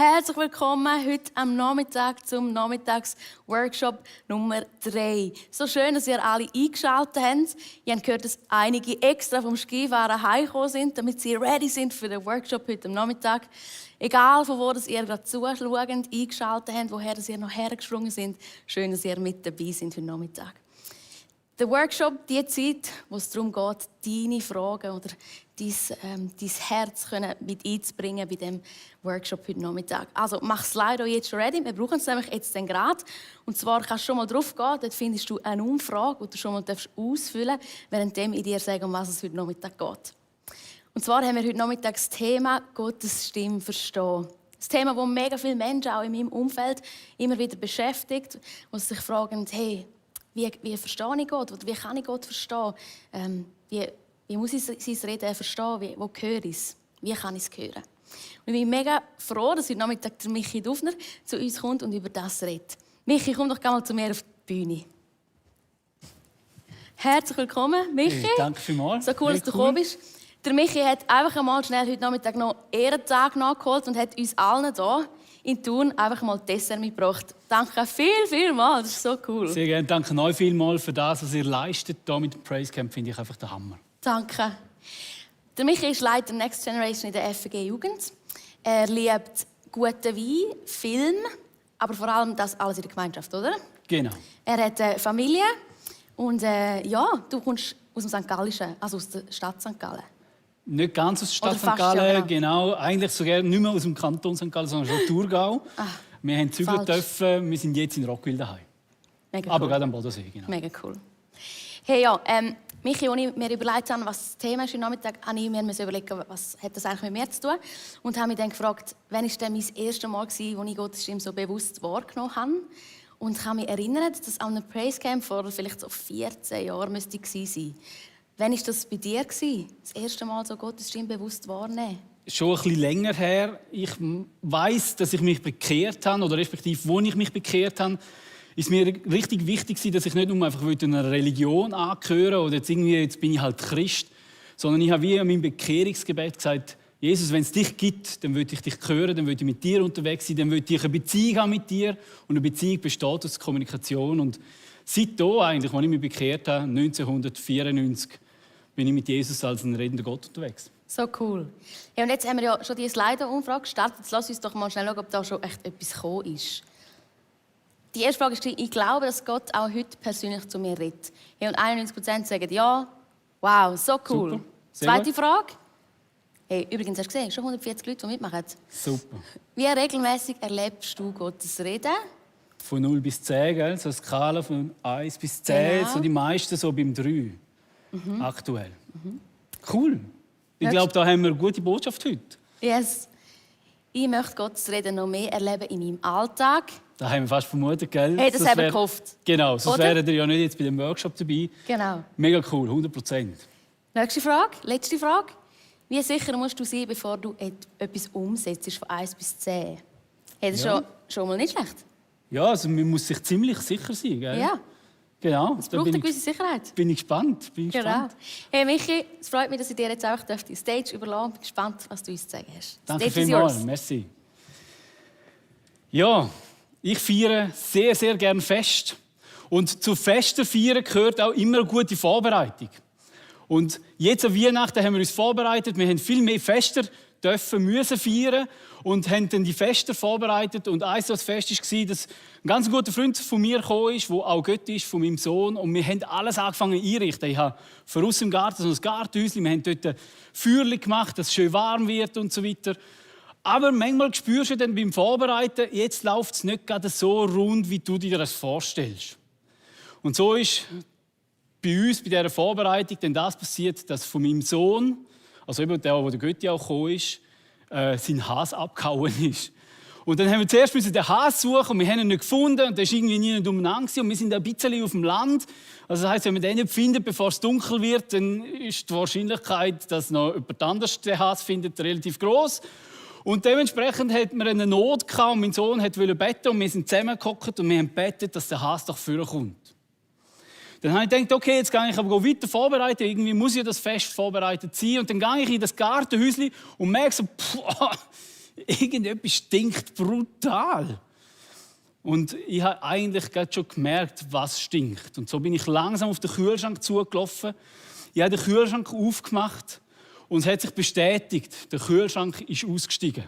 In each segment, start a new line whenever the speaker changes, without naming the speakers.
Herzlich willkommen heute am Nachmittag zum Nachmittagsworkshop Nummer 3. So schön, dass ihr alle eingeschaltet habt. Ihr habt gehört, dass einige extra vom Skifahren heimgekommen sind, damit sie ready sind für den Workshop heute am Nachmittag. Egal, von wo ihr gerade zuschaut, eingeschaltet habt, woher ihr noch hergesprungen sind. Schön, dass ihr mit dabei seid heute Nachmittag. Der Workshop, die Zeit, wo es darum geht, deine Fragen oder dein Herz mit einzubringen bei diesem Workshop heute Nachmittag. Also mach das Slide jetzt schon ready. Wir brauchen es nämlich jetzt gerade. Und zwar kannst du schon mal drauf gehen. Dort findest du eine Umfrage, die du schon mal ausfüllen darfst, währenddem ich dir sage, um was es heute Nachmittag geht. Und zwar haben wir heute Nachmittag das Thema Gottes Stimme verstehen. Das Thema, das mega viele Menschen auch in meinem Umfeld immer wieder beschäftigt, die sich fragen, hey, wie verstehe ich Gott? Oder wie kann ich Gott verstehen? Wie muss ich sein Reden verstehen? Wo höre ich es? Wie kann ich es hören? Und ich bin mega froh, dass heute Nachmittag der Michi Dufner zu uns kommt und über das redet. Michi, komm doch mal zu mir auf die Bühne. Herzlich willkommen, Michi.
Hey, danke vielmals.
So cool, dass du gekommen bist. Der Michi hat einfach einmal schnell heute Nachmittag noch Ehrentag nachgeholt und hat uns allen hier in Thun einfach mal Dessert mitgebracht. Danke vielmals, das ist so cool.
Sehr gerne, danke euch vielmals für das, was ihr leistet. Hier mit dem Praise Camp finde ich einfach der Hammer.
Danke. Der Michi ist Leiter Next Generation in der FG Jugend. Er liebt guten Wein, Film, aber vor allem das alles in der Gemeinschaft, oder?
Genau.
Er hat eine Familie und du kommst aus dem St. Gallischen, also aus der Stadt St. Gallen.
Nicht ganz aus der Stadt
Oder
St.
fast,
Gallen,
ja,
genau. Eigentlich sogar nicht mehr aus dem Kanton St. Gallen, sondern schon Thurgau. Wir haben zügeln dürfen, wir sind jetzt in Rockville daheim.
Mega cool.
Aber gerade am Bodensee, genau.
Mega cool. Hey, ja, Michi, als ich mir überlegt habe, was das Thema ist heute Nachmittag, habe ich mir überlegt, was hat das eigentlich mit mir zu tun. Und habe mich dann gefragt, wann war denn mein erstes Mal, als ich Gottes Stimme so bewusst wahrgenommen habe. Und ich kann mich erinnern, dass an einem Praise Camp vor vielleicht so 14 Jahren müsste gewesen sein. Wann war das bei dir? Das erste Mal so Gottes Stimme bewusst wahrnehmen?
Schon ein bisschen länger her. Ich weiss, dass ich mich bekehrt habe, oder respektive, wo ich mich bekehrt habe, ist mir richtig wichtig, dass ich nicht nur einfach einer Religion angehöre oder jetzt bin ich halt Christ, sondern ich habe wie in meinem Bekehrungsgebet gesagt, Jesus, wenn es dich gibt, dann will ich dich hören, dann will ich mit dir unterwegs sein, dann will ich eine Beziehung haben mit dir. Und eine Beziehung besteht aus Kommunikation. Und seitdem eigentlich, als ich mich bekehrt habe, 1994, bin ich mit Jesus als ein redender Gott unterwegs.
So cool. Ja, und jetzt haben wir ja schon die Slido-Umfrage gestartet. Jetzt lass uns doch mal schnell schauen, ob da schon echt etwas gekommen ist. Die erste Frage ist, ich glaube, dass Gott auch heute persönlich zu mir redet. Ja, und 91% sagen ja. Wow, so cool.
Super.
Zweite Frage. Hey, übrigens, hast du gesehen, schon 140 Leute, die mitmachen.
Super.
Wie regelmäßig erlebst du Gottes Reden?
Von 0 bis 10, gell? So eine Skala von 1 bis 10,
Genau.
so die meisten so beim 3. Aktuell. Cool. Ich glaube, da haben wir eine gute Botschaft heute.
Yes. Ich möchte Gottes Reden noch mehr erleben in meinem Alltag.
Da haben wir fast vermutet, gell?
Hey, das haben wir gehofft.
Genau, sonst
Oder?
wären ihr ja nicht jetzt bei dem Workshop dabei.
Genau.
Mega cool, 100%.
Nächste Frage, letzte Frage. Wie sicher musst du sein, bevor du etwas umsetzt, von 1 bis 10? Hey, das ist schon mal nicht schlecht.
Ja, also man muss sich ziemlich sicher sein, gell?
Ja,
Genau.
es braucht eine gewisse Sicherheit.
Bin ich gespannt.
Genau. Hey Michi, es freut mich, dass ich dir jetzt einfach die Stage überlassen darf. Ich bin gespannt, was du uns zu sagen hast.
Danke vielmals, merci. Ja, ich feiere sehr, sehr gerne Fest. Und zu Festen feiern gehört auch immer eine gute Vorbereitung. Und jetzt an Weihnachten haben wir uns vorbereitet. Wir haben viel mehr Feste müssen feiern und haben dann die Feste vorbereitet. Und eines das Fest war, dass ein ganz guter Freund von mir gekommen ist, der auch Götti ist, von meinem Sohn. Und wir haben alles angefangen einrichten. Ich habe von außen im Garten so ein Gartenhäuschen. Wir haben dort ein Feuerchen gemacht, dass es schön warm wird und so weiter. Aber manchmal spürst du dann beim Vorbereiten, jetzt läuft es nicht gerade so rund, wie du dir das vorstellst. Und so ist bei uns, bei dieser Vorbereitung, dann das passiert, dass von meinem Sohn, also eben der Götti auch gekommen ist, sein Hase abgehauen ist. Und dann haben wir zuerst den Hase suchen und wir haben ihn nicht gefunden und der ist irgendwie nie umeinander und wir sind ein bisschen auf dem Land. Also das heisst, wenn man den nicht findet, bevor es dunkel wird, dann ist die Wahrscheinlichkeit, dass noch jemand anderes den Hase findet, relativ groß. Und dementsprechend hatten wir eine Not gehabt und mein Sohn wollte beten und wir sind zusammengehockt und wir haben gebetet, dass der Hase doch vorkommt. Dann habe ich gedacht, okay, jetzt gehe ich aber weiter vorbereiten. Irgendwie muss ja das Fest vorbereitet sein. Und dann gehe ich in das Gartenhäuschen und merke so, irgendetwas stinkt brutal. Und ich habe eigentlich gerade schon gemerkt, was stinkt. Und so bin ich langsam auf den Kühlschrank zugelaufen. Ich habe den Kühlschrank aufgemacht und es hat sich bestätigt, der Kühlschrank ist ausgestiegen.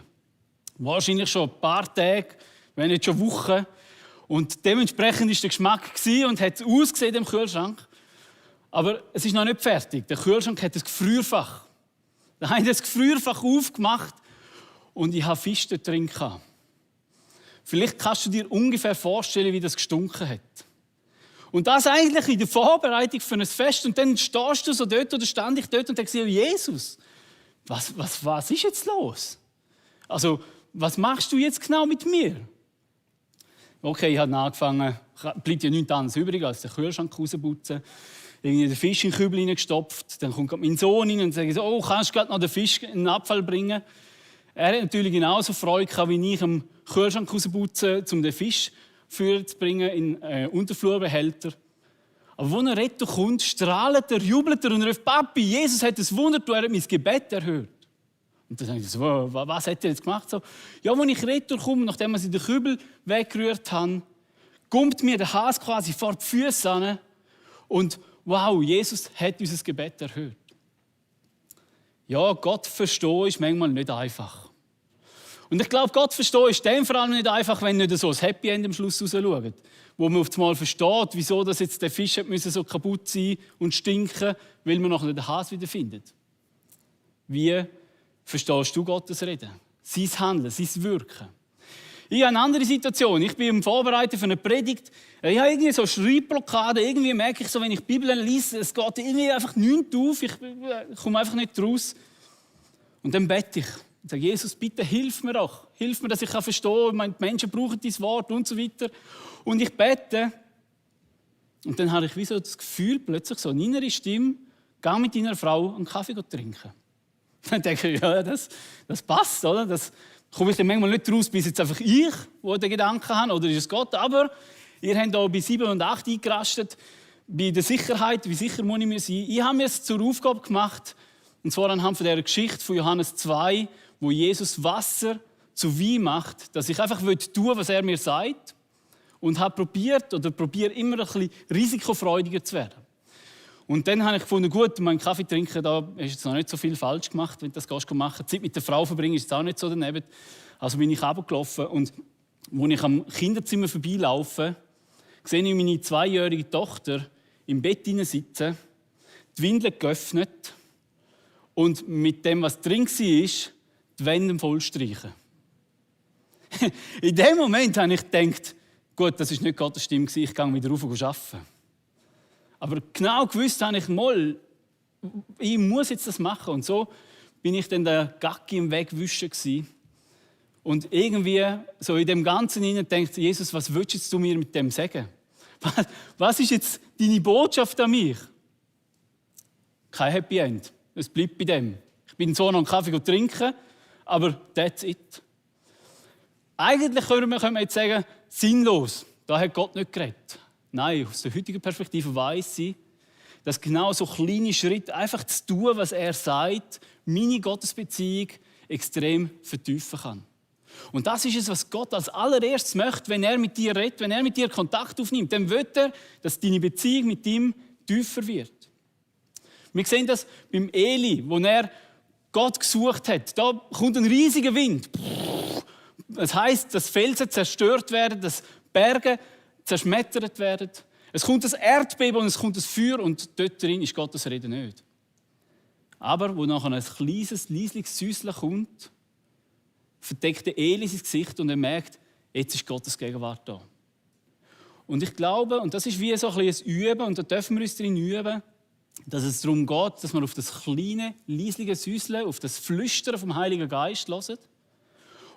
Wahrscheinlich schon ein paar Tage, wenn nicht schon Wochen. Und dementsprechend war der Geschmack und hat ausgesehen im Kühlschrank. Aber es ist noch nicht fertig. Der Kühlschrank hat ein Gefrierfach. Da haben das Gefrierfach aufgemacht und ich hatte Fisch dort drin. Vielleicht kannst du dir ungefähr vorstellen, wie das gestunken hat. Und das eigentlich in der Vorbereitung für ein Fest. Und dann stehst du so dort oder stand ich dort und denkst dir, Jesus, was ist jetzt los? Also, was machst du jetzt genau mit mir? Okay, ich habe angefangen, bleibt ja nichts anderes übrig, als den Kühlschrank rausputzen, irgendwie den Fisch in den Kübel hineingestopft. Dann kommt mein Sohn rein und sagt, oh, kannst du gerade noch den Fisch in den Abfall bringen? Er hat natürlich genauso Freude gehabt, wie ich am Kühlschrank rausputzen, um den Fisch zu bringen in Unterflurbehälter. Aber wenn er retour kommt, strahlt er, jubelt er und ruft, Papi, Jesus hat ein Wunder getan, er hat mein Gebet erhört. Und dann sage ich so, was hat er jetzt gemacht? So, ja, als ich retour komme, nachdem wir den Kübel weggerührt haben, kommt mir der Hase quasi vor die Füße an und wow, Jesus hat unser Gebet erhört. Ja, Gott verstehen ist manchmal nicht einfach. Und ich glaube, Gott verstehen ist dem vor allem nicht einfach, wenn nicht so ein Happy End am Schluss rausschaut. Wo man auf einmal versteht, wieso das jetzt der Fisch so kaputt sein und stinken, weil man nachher den Hase wieder findet. Wie verstehst du Gottes Reden? Sein Handeln, sein Wirken. Ich habe eine andere Situation. Ich bin im Vorbereiten für eine Predigt. Ich habe irgendwie so Schreibblockade. Irgendwie merke ich so, wenn ich die Bibel lese, es geht irgendwie einfach nichts auf. Ich komme einfach nicht raus. Und dann bete ich. Und sage, Jesus, bitte hilf mir doch. Hilf mir, dass ich verstehen kann. Ich meine, die Menschen brauchen dein Wort und so weiter. Und ich bete. Und dann habe ich wie so das Gefühl, plötzlich so eine innere Stimme, geh mit deiner Frau einen Kaffee trinken. Dann denke ich, ja, das passt, oder? Das komme ich dann manchmal nicht raus, bis jetzt einfach ich, der den Gedanken habe, oder ist es Gott? Aber ihr habt hier bei 7 und 8 eingerastet, bei der Sicherheit, wie sicher muss ich mir sein. Ich habe mir es zur Aufgabe gemacht, und zwar anhand von dieser Geschichte von Johannes 2, wo Jesus Wasser zu Wein macht, dass ich einfach tun will, was er mir sagt, und habe probiere immer ein bisschen risikofreudiger zu werden. Und dann habe ich gefunden, gut, meinen Kaffee trinken, da ist jetzt noch nicht so viel falsch gemacht, wenn du das machen. Zeit mit der Frau verbringen ist jetzt auch nicht so daneben. Also bin ich runtergelaufen und als ich am Kinderzimmer vorbeilaufe, sehe ich meine 2-jährige Tochter im Bett sitzen, die Windel geöffnet und mit dem, was drin war, die Wände voll streichen. In dem Moment habe ich gedacht, gut, das war nicht Gottes Stimme, ich gehe wieder rauf und arbeiten. Aber genau gewusst habe ich mal, ich muss jetzt das machen. Und so bin ich dann der Gacki im Wegwischen gewesen. Und irgendwie so in dem Ganzen hinein denkt Jesus, was willst du mir mit dem sagen? Was ist jetzt deine Botschaft an mich? Kein Happy End. Es bleibt bei dem. Ich bin so noch einen Kaffee trinken, aber that's it. Eigentlich können wir jetzt sagen, sinnlos. Da hat Gott nicht geredet. Nein, aus der heutigen Perspektive weiss ich, dass genau so kleine Schritte, einfach zu tun, was er sagt, meine Gottesbeziehung extrem vertiefen kann. Und das ist es, was Gott als allererstes möchte, wenn er mit dir redet, wenn er mit dir Kontakt aufnimmt. Dann will er, dass deine Beziehung mit ihm tiefer wird. Wir sehen das beim Eli, wo er Gott gesucht hat. Da kommt ein riesiger Wind. Das heisst, dass Felsen zerstört werden, dass Berge zerschmettert werden. Es kommt das Erdbeben und es kommt das Feuer und dort drin ist Gottes Rede nicht. Aber wo nachher ein kleines, leisliches Säuschen kommt, verdeckt Eli sein Gesicht und er merkt, jetzt ist Gottes Gegenwart da. Und ich glaube, und das ist wie so ein Üben, und da dürfen wir uns drin üben, dass es darum geht, dass wir auf das kleine, leislige Säuschen, auf das Flüstern vom Heiligen Geist hören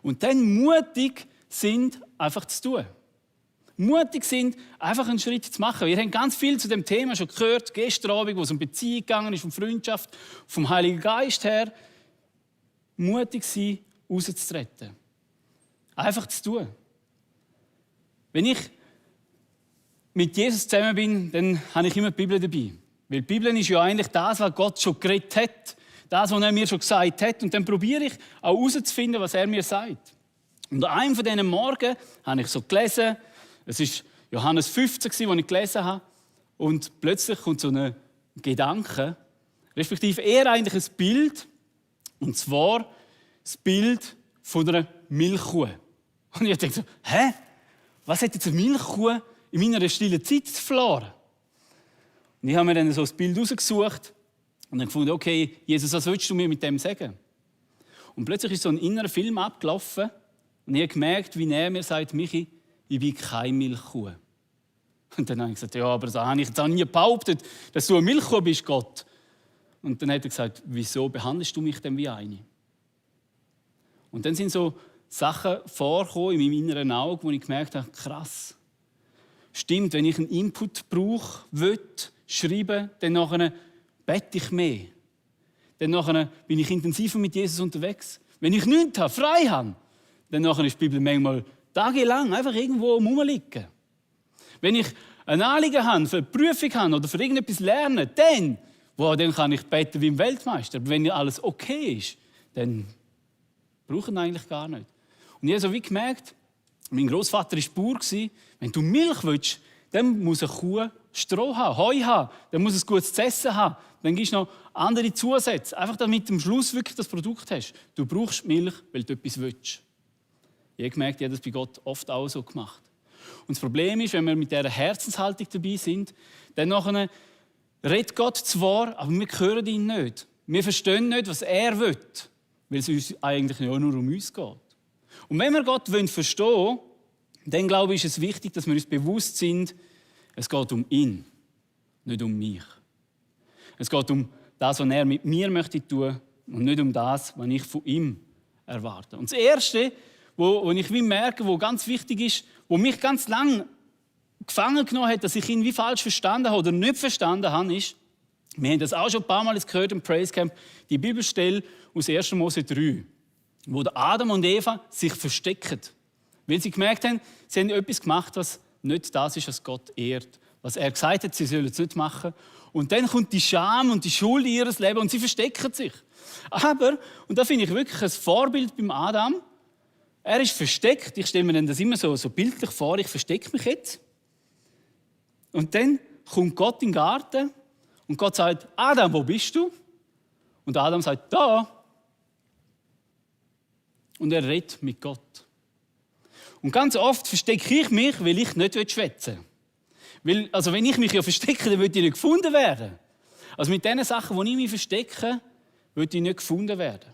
und dann mutig sind, einfach zu tun. Mutig sind, einfach einen Schritt zu machen. Wir haben ganz viel zu dem Thema schon gehört, gestern Abend, wo es um Beziehung gegangen ist, um Freundschaft, vom Heiligen Geist her. Mutig sein, rauszutreten. Einfach zu tun. Wenn ich mit Jesus zusammen bin, dann habe ich immer die Bibel dabei. Weil die Bibel ist ja eigentlich das, was Gott schon geredet hat. das, was er mir schon gesagt hat. Und dann probiere ich auch herauszufinden, was er mir sagt. Und an einem von diesen Morgen habe ich so gelesen, es war Johannes 15, den ich gelesen habe. Und plötzlich kommt so ein Gedanke, respektive eher eigentlich ein Bild, und zwar das Bild von einer Milchkuh. Und ich dachte so, hä? Was hat jetzt eine Milchkuh in meiner stillen Zeit verloren? Und ich habe mir dann so ein Bild rausgesucht und dann gefunden, okay, Jesus, was willst du mir mit dem sagen? Und plötzlich ist so ein innerer Film abgelaufen und ich habe gemerkt, wie er mir sagt, Michi, ich bin keine Milchkuh. Und dann habe ich gesagt, ja, aber das habe ich jetzt auch nie behauptet, dass du eine Milchkuh bist, Gott. Und dann hat er gesagt, wieso behandelst du mich denn wie eine? Und dann sind so Sachen vorgekommen in meinem inneren Auge, wo ich gemerkt habe, krass. Stimmt, wenn ich einen Input brauche, schreiben, dann nachher bete ich mehr. Dann nachher bin ich intensiver mit Jesus unterwegs. Wenn ich nichts habe, frei habe, dann nachher ist die Bibel manchmal tagelang einfach irgendwo rumliegen. Wenn ich ein Anliegen habe, für eine Prüfung habe oder für irgendetwas lernen, dann kann ich beten wie ein Weltmeister. Aber wenn alles okay ist, dann brauche ich ihn eigentlich gar nicht. Und ich habe so wie gemerkt, mein Großvater war Bauer. Wenn du Milch willst, dann muss eine Kuh Stroh haben, Heu haben, dann muss es gutes zu essen haben. Dann gibst du noch andere Zusätze, einfach damit du am Schluss wirklich das Produkt hast. Du brauchst Milch, weil du etwas willst. Ich habe gemerkt, ich habe das bei Gott oft auch so gemacht. Und das Problem ist, wenn wir mit dieser Herzenshaltung dabei sind, dann nachher redet Gott zwar, aber wir hören ihn nicht. Wir verstehen nicht, was er will, weil es uns eigentlich nur um uns geht. Und wenn wir Gott verstehen wollen, dann glaube ich, ist es wichtig, dass wir uns bewusst sind, es geht um ihn, nicht um mich. Es geht um das, was er mit mir möchte tun und nicht um das, was ich von ihm erwarte. Und das Erste, wo ich merke, wo ganz wichtig ist, wo mich ganz lange gefangen genommen hat, dass ich ihn wie falsch verstanden habe oder nicht verstanden habe, ist, wir haben das auch schon ein paar Mal gehört im Praise Camp, die Bibelstelle aus 1. Mose 3, wo Adam und Eva sich verstecken. Weil sie gemerkt haben, sie haben etwas gemacht, was nicht das ist, was Gott ehrt. Was er gesagt hat, sie sollen es nicht machen. Und dann kommt die Scham und die Schuld in ihr Leben und sie verstecken sich. Aber, und da finde ich wirklich ein Vorbild beim Adam, er ist versteckt. Ich stelle mir das immer so bildlich vor, ich verstecke mich jetzt. Und dann kommt Gott in den Garten und Gott sagt, Adam, wo bist du? Und Adam sagt, da. Und er redet mit Gott. Und ganz oft verstecke ich mich, weil ich nicht schwätzen will. Also wenn ich mich ja verstecke, dann will ich nicht gefunden werden. Also mit den Sachen, die ich mich verstecke, will ich nicht gefunden werden.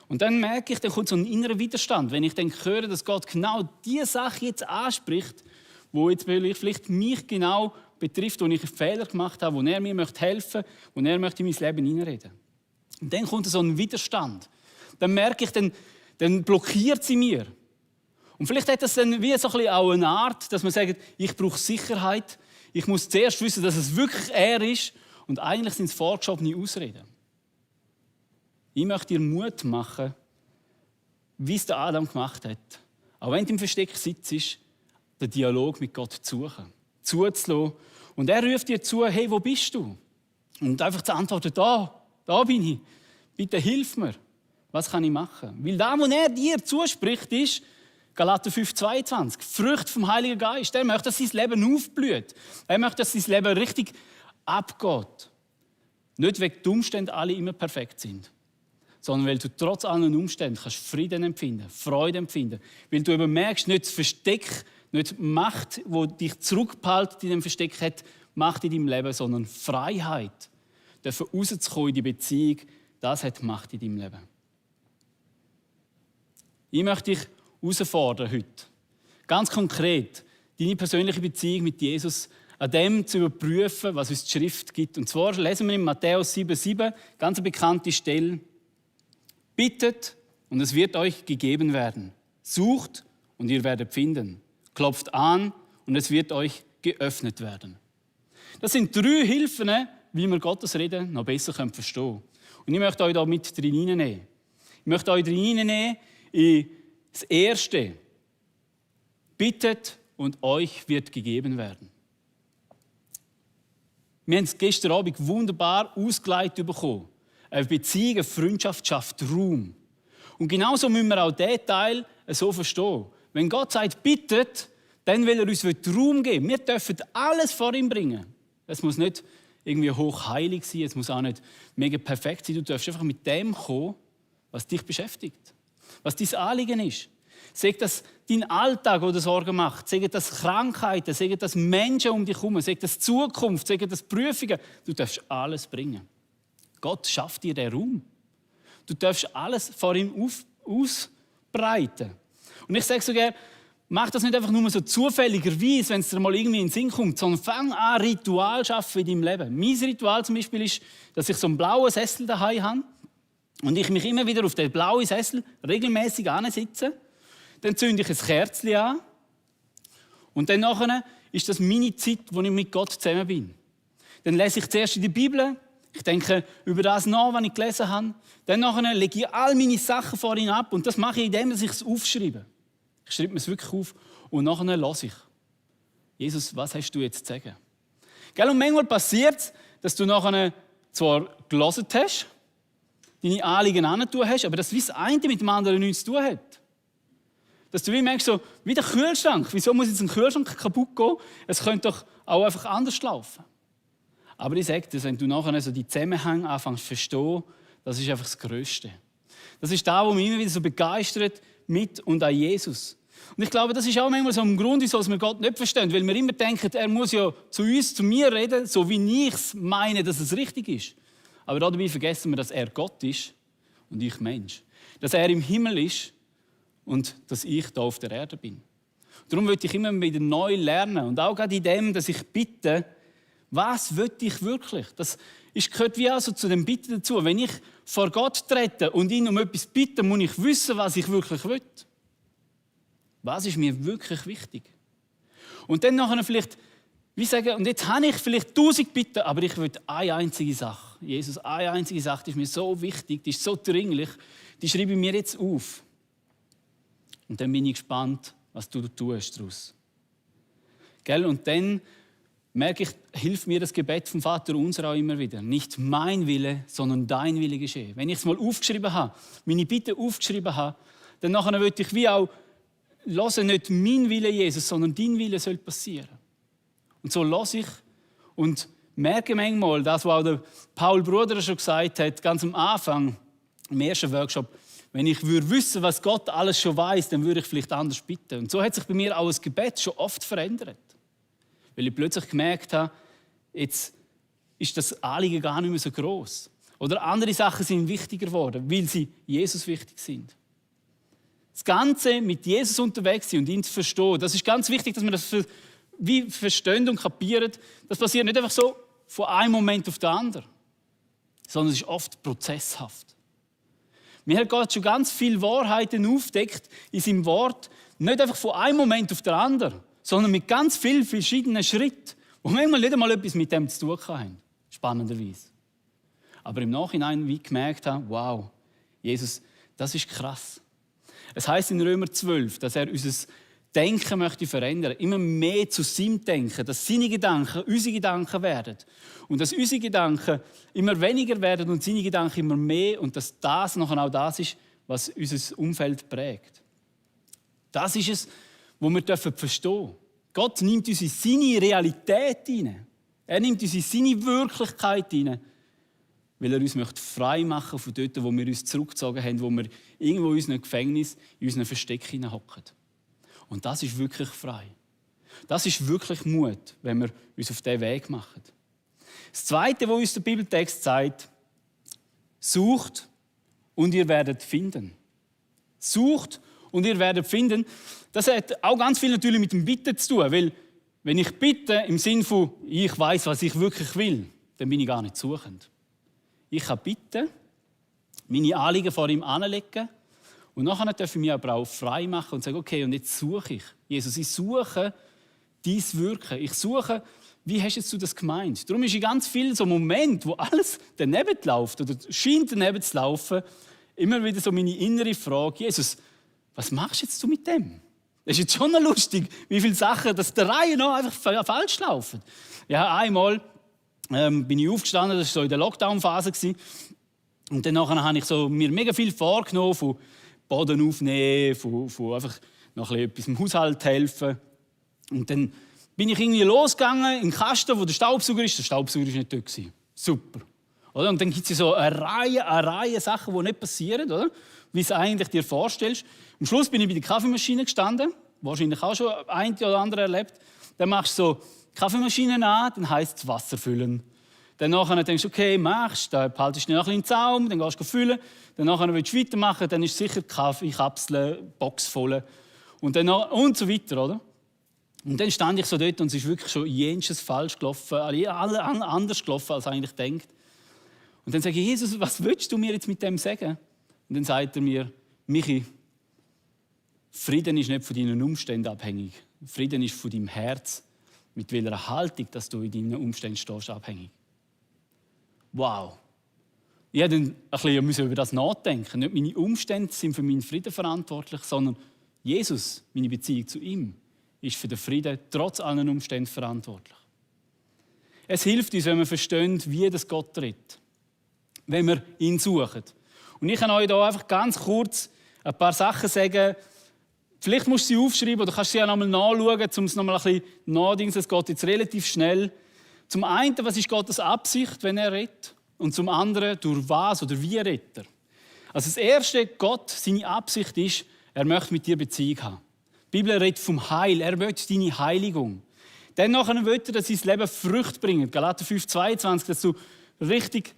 Und dann merke ich, dann kommt so ein innerer Widerstand. Wenn ich dann höre, dass Gott genau diese Sache jetzt anspricht, wo jetzt vielleicht mich genau betrifft, wo ich einen Fehler gemacht habe, wo er mir helfen möchte, wo er möchte in mein Leben hineinreden. Und dann kommt so ein Widerstand. Dann merke ich, dann blockiert sie mir. Und vielleicht hat das dann wie so ein bisschen auch eine Art, dass man sagt, ich brauche Sicherheit. Ich muss zuerst wissen, dass es wirklich er ist. Und eigentlich sind es vorgeschobene Ausreden. Ich möchte dir Mut machen, wie es der Adam gemacht hat. Auch wenn du im Versteck sitzt, den Dialog mit Gott zu suchen, zuzulassen. Und er ruft dir zu, hey, wo bist du? Und einfach zu antworten, da bin ich. Bitte hilf mir. Was kann ich machen? Weil da, wo er dir zuspricht, ist Galater 5,22. Frucht vom Heiligen Geist. Er möchte, dass sein Leben aufblüht. Er möchte, dass sein Leben richtig abgeht. Nicht, weil die Umstände alle immer perfekt sind, sondern weil du trotz allen Umständen kannst Frieden empfinden, Freude empfinden. Weil du eben merkst, nicht das Versteck, nicht die Macht, die dich zurückgehalten in dem Versteck hat, Macht in deinem Leben, sondern Freiheit. Dafür rauszukommen in die Beziehung, das hat Macht in deinem Leben. Ich möchte dich herausfordern heute, ganz konkret, deine persönliche Beziehung mit Jesus an dem zu überprüfen, was uns die Schrift gibt. Und zwar lesen wir in Matthäus 7,7, ganz eine bekannte Stelle. Bittet und es wird euch gegeben werden. Sucht und ihr werdet finden. Klopft an und es wird euch geöffnet werden. Das sind 3 Hilfen, wie wir Gottes Reden noch besser verstehen können. Und ich möchte euch da mit reinnehmen. Ich möchte euch reinnehmen in das Erste. Bittet und euch wird gegeben werden. Wir haben es gestern Abend wunderbar ausgeleitet bekommen. Eine Beziehung, eine Freundschaft schafft Raum. Und genauso müssen wir auch diesen Teil so verstehen. Wenn Gott sagt, bittet, dann will er uns Raum geben. Wir dürfen alles vor ihm bringen. Es muss nicht irgendwie hochheilig sein, es muss auch nicht mega perfekt sein. Du darfst einfach mit dem kommen, was dich beschäftigt, was dein Anliegen ist. Sag das dein Alltag, der dir Sorgen macht. Sag das Krankheiten, sag das Menschen um dich herum, sag das Zukunft, sag das Prüfungen. Du darfst alles bringen. Gott schafft dir den Raum. Du darfst alles vor ihm ausbreiten. Und ich sage so gerne, mach das nicht einfach nur so zufälligerweise, wenn es dir mal irgendwie in den Sinn kommt, sondern fang an, Ritual zu schaffen in deinem Leben. Mein Ritual zum Beispiel ist, dass ich so einen blauen Sessel daheim habe und ich mich immer wieder auf den blauen Sessel regelmäßig ansitze. Dann zünde ich ein Kerzchen an und dann nachher ist das meine Zeit, wo ich mit Gott zusammen bin. Dann lese ich zuerst in der Bibel, ich denke über das nach, was ich gelesen habe. Dann nachher lege ich all meine Sachen vor ihn ab und das mache ich, indem ich es aufschreibe. Ich schreibe mir es wirklich auf und nachher höre ich. Jesus, was hast du jetzt zu sagen? Gell? Und manchmal passiert es, dass du nachher zwar gelesen hast, deine Anliegen angetan hast, aber dass das eine mit dem anderen nichts zu tun hat. Dass du wie merkst, so, wie der Kühlschrank. Wieso muss jetzt ein Kühlschrank kaputt gehen? Es könnte doch auch einfach anders laufen. Aber ich sage dir, wenn du nachher so die Zusammenhänge anfängst zu verstehen, das ist einfach das Größte. Das ist da, wo mich immer wieder so begeistert mit und an Jesus. Und ich glaube, das ist auch manchmal so ein Grund, wieso wir Gott nicht verstehen. Weil wir immer denken, er muss ja zu uns, zu mir reden, so wie ich es meine, dass es richtig ist. Aber dabei vergessen wir, dass er Gott ist und ich Mensch. Dass er im Himmel ist und dass ich hier auf der Erde bin. Darum möchte ich immer wieder neu lernen. Und auch gerade in dem, dass ich bitte, was will ich wirklich? Das gehört wie also zu dem Bitten dazu. Wenn ich vor Gott trete und ihn um etwas bitte, muss ich wissen, was ich wirklich will. Was ist mir wirklich wichtig? Und dann nachher vielleicht, wie sagen, und jetzt habe ich vielleicht 1000 Bitten, aber ich will eine einzige Sache. Jesus, eine einzige Sache, die ist mir so wichtig, die ist so dringlich, die schreibe ich mir jetzt auf. Und dann bin ich gespannt, was du tust daraus. Gell? Und dann merke ich, hilft mir das Gebet vom Vater unser auch immer wieder. Nicht mein Wille, sondern dein Wille geschehe. Wenn ich es mal aufgeschrieben habe, meine Bitte aufgeschrieben habe, dann nachher will ich wie auch hören, nicht mein Wille, Jesus, sondern dein Wille soll passieren. Und so höre ich und merke manchmal, das, was auch der Paul Bruder schon gesagt hat, ganz am Anfang, im ersten Workshop, wenn ich würde wissen, was Gott alles schon weiß, dann würde ich vielleicht anders bitten. Und so hat sich bei mir auch das Gebet schon oft verändert. Weil ich plötzlich gemerkt habe, jetzt ist das Anliegen gar nicht mehr so groß. Oder andere Sachen sind wichtiger geworden, weil sie Jesus wichtig sind. Das Ganze mit Jesus unterwegs sein und ihn zu verstehen, das ist ganz wichtig, dass wir das wie verstehen und kapieren. Das passiert nicht einfach so von einem Moment auf den anderen, sondern es ist oft prozesshaft. Mir hat Gott schon ganz viele Wahrheiten aufgedeckt in seinem Wort, nicht einfach von einem Moment auf den anderen, sondern mit ganz vielen verschiedenen Schritten, die manchmal nicht einmal etwas mit dem zu tun haben. Spannenderweise. Aber im Nachhinein wie gemerkt habe, wow, Jesus, das ist krass. Es heisst in Römer 12, dass er unser Denken möchte verändern, immer mehr zu seinem Denken, dass seine Gedanken unsere Gedanken werden und dass unsere Gedanken immer weniger werden und seine Gedanken immer mehr und dass das nachher auch das ist, was unser Umfeld prägt. Das ist es, was wir verstehen dürfen. Gott nimmt uns in seine Realität hinein. Er nimmt uns in seine Wirklichkeit hinein, weil er uns frei machen möchte von dort, wo wir uns zurückgezogen haben, wo wir irgendwo in unserem Gefängnis, in unserem Versteck hineinhocken. Und das ist wirklich frei. Das ist wirklich Mut, wenn wir uns auf diesen Weg machen. Das Zweite, was uns der Bibeltext sagt, sucht und ihr werdet finden. Sucht und ihr werdet finden. Das hat auch ganz viel natürlich mit dem Bitten zu tun, weil wenn ich bitte im Sinne von, ich weiß, was ich wirklich will, dann bin ich gar nicht suchend. Ich kann bitten, meine Anliegen vor ihm anlegen und nachher darf ich mich aber auch frei machen und sagen, okay, und jetzt suche ich. Jesus, ich suche dein Wirken. Ich suche, wie hast du das gemeint? Darum ist in ganz vielen so Momenten, wo alles daneben läuft oder scheint daneben zu laufen, immer wieder so meine innere Frage, Jesus, was machst jetzt du mit dem? Das ist jetzt schon noch lustig, wie viele Sachen, dass der Reihe noch einfach falsch laufen. Ja, einmal bin ich aufgestanden, das war so in der Lockdown-Phase, Und dann habe ich mir mega viel vorgenommen, von Boden aufnehmen, von einfach noch etwas im Haushalt helfen. Und dann bin ich irgendwie losgegangen in den Kasten, wo der Staubsauger ist. Der Staubsauger war nicht dort. Super. Oder? Und dann gibt es so eine Reihe Sachen, die nicht passieren, oder? Wie du es eigentlich dir vorstellst. Am Schluss bin ich bei der Kaffeemaschine gestanden. Wahrscheinlich auch schon ein oder andere erlebt. Dann machst du so die Kaffeemaschine an, dann heisst es Wasser füllen. Dann denkst du, okay, machst, dann haltest du noch ein bisschen im Zaum, dann gehst du füllen. Dann willst du weitermachen, dann ist sicher Kaffeekapsel, Box voll. Und so weiter, oder? Und dann stand ich so dort und es ist wirklich schon jenseits falsch gelaufen, alle anders gelaufen, als eigentlich denkt. Und dann sage ich, Jesus, was willst du mir jetzt mit dem sagen? Und dann sagt er mir, Michi, Frieden ist nicht von deinen Umständen abhängig. Frieden ist von deinem Herz, mit welcher Haltung, dass du in deinen Umständen stehst, abhängig. Wow. Ich musste dann ein bisschen über das nachdenken. Nicht meine Umstände sind für meinen Frieden verantwortlich, sondern Jesus, meine Beziehung zu ihm, ist für den Frieden trotz allen Umständen verantwortlich. Es hilft uns, wenn wir verstehen, wie das Gott redet, wenn wir ihn suchen. Und ich kann euch hier einfach ganz kurz ein paar Sachen sagen. Vielleicht musst du sie aufschreiben oder kannst sie ja nochmal nachschauen, um es nochmal ein bisschen nachzudenken. Es geht jetzt relativ schnell. Zum einen, was ist Gottes Absicht, wenn er redet? Und zum anderen, durch was oder wie redet er? Also das Erste, Gott, seine Absicht ist, er möchte mit dir Beziehung haben. Die Bibel redet vom Heil, er möchte deine Heiligung. Dann will er, dass sein Leben Früchte bringt. Galater 5,22, dass du richtig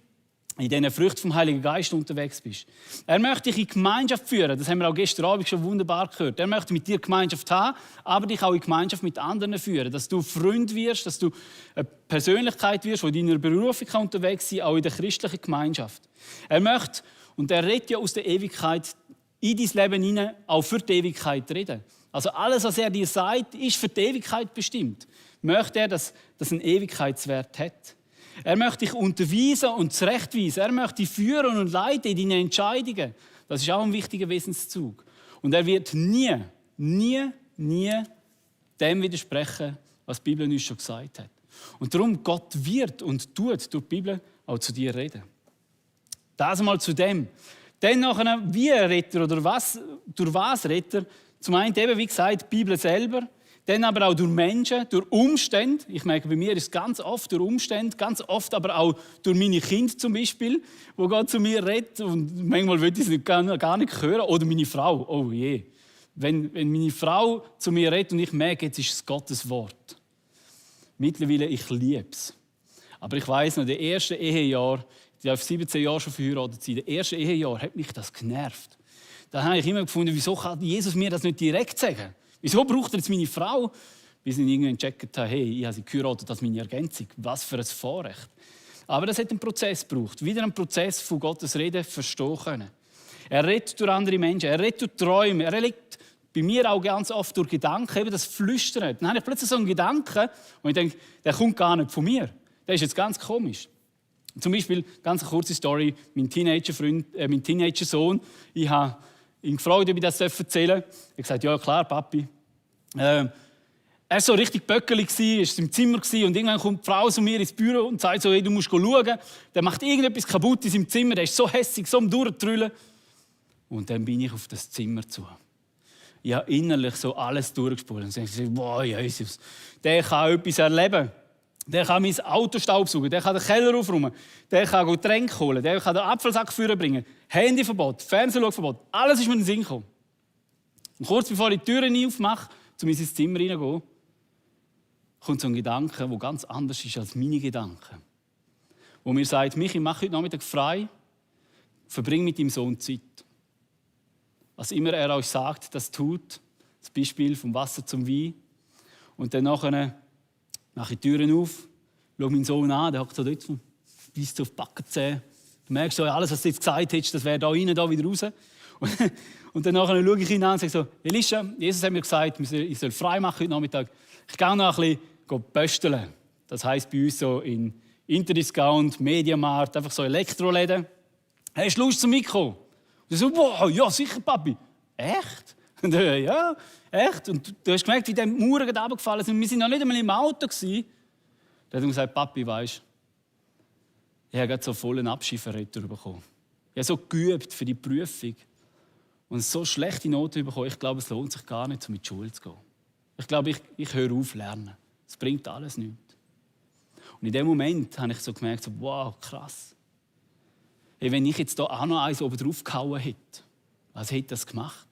in diesen Früchten vom Heiligen Geist unterwegs bist. Er möchte dich in Gemeinschaft führen. Das haben wir auch gestern Abend schon wunderbar gehört. Er möchte mit dir Gemeinschaft haben, aber dich auch in Gemeinschaft mit anderen führen. Dass du Freund wirst, dass du eine Persönlichkeit wirst, die in deiner Berufung unterwegs sein, auch in der christlichen Gemeinschaft. Er möchte, und er redet ja aus der Ewigkeit in dein Leben hinein, auch für die Ewigkeit reden. Also alles, was er dir sagt, ist für die Ewigkeit bestimmt. Möchte er, dass das einen Ewigkeitswert hat. Er möchte dich unterweisen und zurechtweisen. Er möchte dich führen und leiten in deinen Entscheidungen. Das ist auch ein wichtiger Wesenszug. Und er wird nie dem widersprechen, was die Bibel uns schon gesagt hat. Und darum, Gott wird und tut durch die Bibel auch zu dir reden. Das einmal zu dem. Dann nachher, wie redet er oder durch was redet er? Zum einen eben, wie gesagt, die Bibel selber. Dann aber auch durch Menschen, durch Umstände. Ich merke, bei mir ist es ganz oft durch Umstände, ganz oft aber auch durch meine Kinder zum Beispiel, wo Gott zu mir redet. Und manchmal will ich es gar nicht hören. Oder meine Frau. Oh je. Wenn meine Frau zu mir redet und ich merke, jetzt ist es Gottes Wort. Mittlerweile, ich liebe es. Aber ich weiss noch, in den ersten Ehejahren, ich darf 17 Jahre schon verheiratet sein, in den ersten Ehejahren hat mich das genervt. Da habe ich immer gefunden, wieso kann Jesus mir das nicht direkt sagen? Wieso braucht er jetzt meine Frau? Bis ich irgendwann gecheckt habe, hey, ich habe sie geheiratet, das ist meine Ergänzung. Was für ein Vorrecht. Aber das hat einen Prozess gebraucht. Wieder einen Prozess von Gottes Reden verstehen können. Er redet durch andere Menschen, er redet durch Träume, er redet bei mir auch ganz oft durch Gedanken, eben das Flüstern. Dann habe ich plötzlich so einen Gedanken und ich denke, der kommt gar nicht von mir. Der ist jetzt ganz komisch. Zum Beispiel, ganz eine kurze Story, mein Teenager-Sohn, ich habe ihn gefragt, ob ich das erzählen darf. Er hat gesagt, ja klar, Papi. Er war so richtig böckelig, war im Zimmer und irgendwann kommt die Frau zu mir ins Büro und sagt so, hey, du musst schauen. Der macht irgendetwas kaputt in seinem Zimmer, der ist so hässig, so am Durchtrüllen. Und dann bin ich auf das Zimmer zu. Ich habe innerlich so alles durchgespult und dachte, wow, Jesus, der kann etwas erleben. Der kann mein Auto staubsaugen, der kann den Keller aufräumen, der kann Getränke holen, der kann den Apfelsack führen, Handyverbot, Fernsehschauverbot, alles ist mir in den Sinn gekommen. Und kurz bevor ich die Türen aufmache, um in sein Zimmer hineingehen, kommt so ein Gedanke, der ganz anders ist als meine Gedanken. Wo mir sagt, Michi, mach heute Nachmittag frei, verbring mit deinem Sohn Zeit. Was immer er euch sagt, das tut. Das Beispiel vom Wasser zum Wein. Und dann nachher mache ich die Türen auf, schaue meinen Sohn an, der hockt so dort, weist so auf die Backenzähne. Du merkst so, alles, was du jetzt gesagt hast, das wäre da rein, da wieder raus. Und dann nachher schaue ich ihn an und sage so, Elisha, Jesus hat mir gesagt, ich soll frei machen heute Nachmittag. Ich gehe noch ein bisschen pösteln. Das heisst bei uns so in Interdiscount, Mediamarkt, einfach so Elektroläden. Hast du Lust zum Mikro? Und ich so, wow, ja sicher, Papi. Echt? Und ja, echt. Und du hast gemerkt, wie die Mauern runtergefallen sind. Wir waren noch nicht einmal im Auto. Dann hat er gesagt, Papi, weisst du, ich habe gerade so vollen Abschieferretter bekommen. habe so geübt für die Prüfung und so schlechte Noten bekommen. Ich glaube, es lohnt sich gar nicht, um in die Schule zu gehen. Ich glaube, ich höre auf zu lernen. Es bringt alles nichts. Und in dem Moment habe ich so gemerkt, so, wow, krass. Hey, wenn ich jetzt hier auch noch eins oben drauf gehauen hätte, was hätte das gemacht?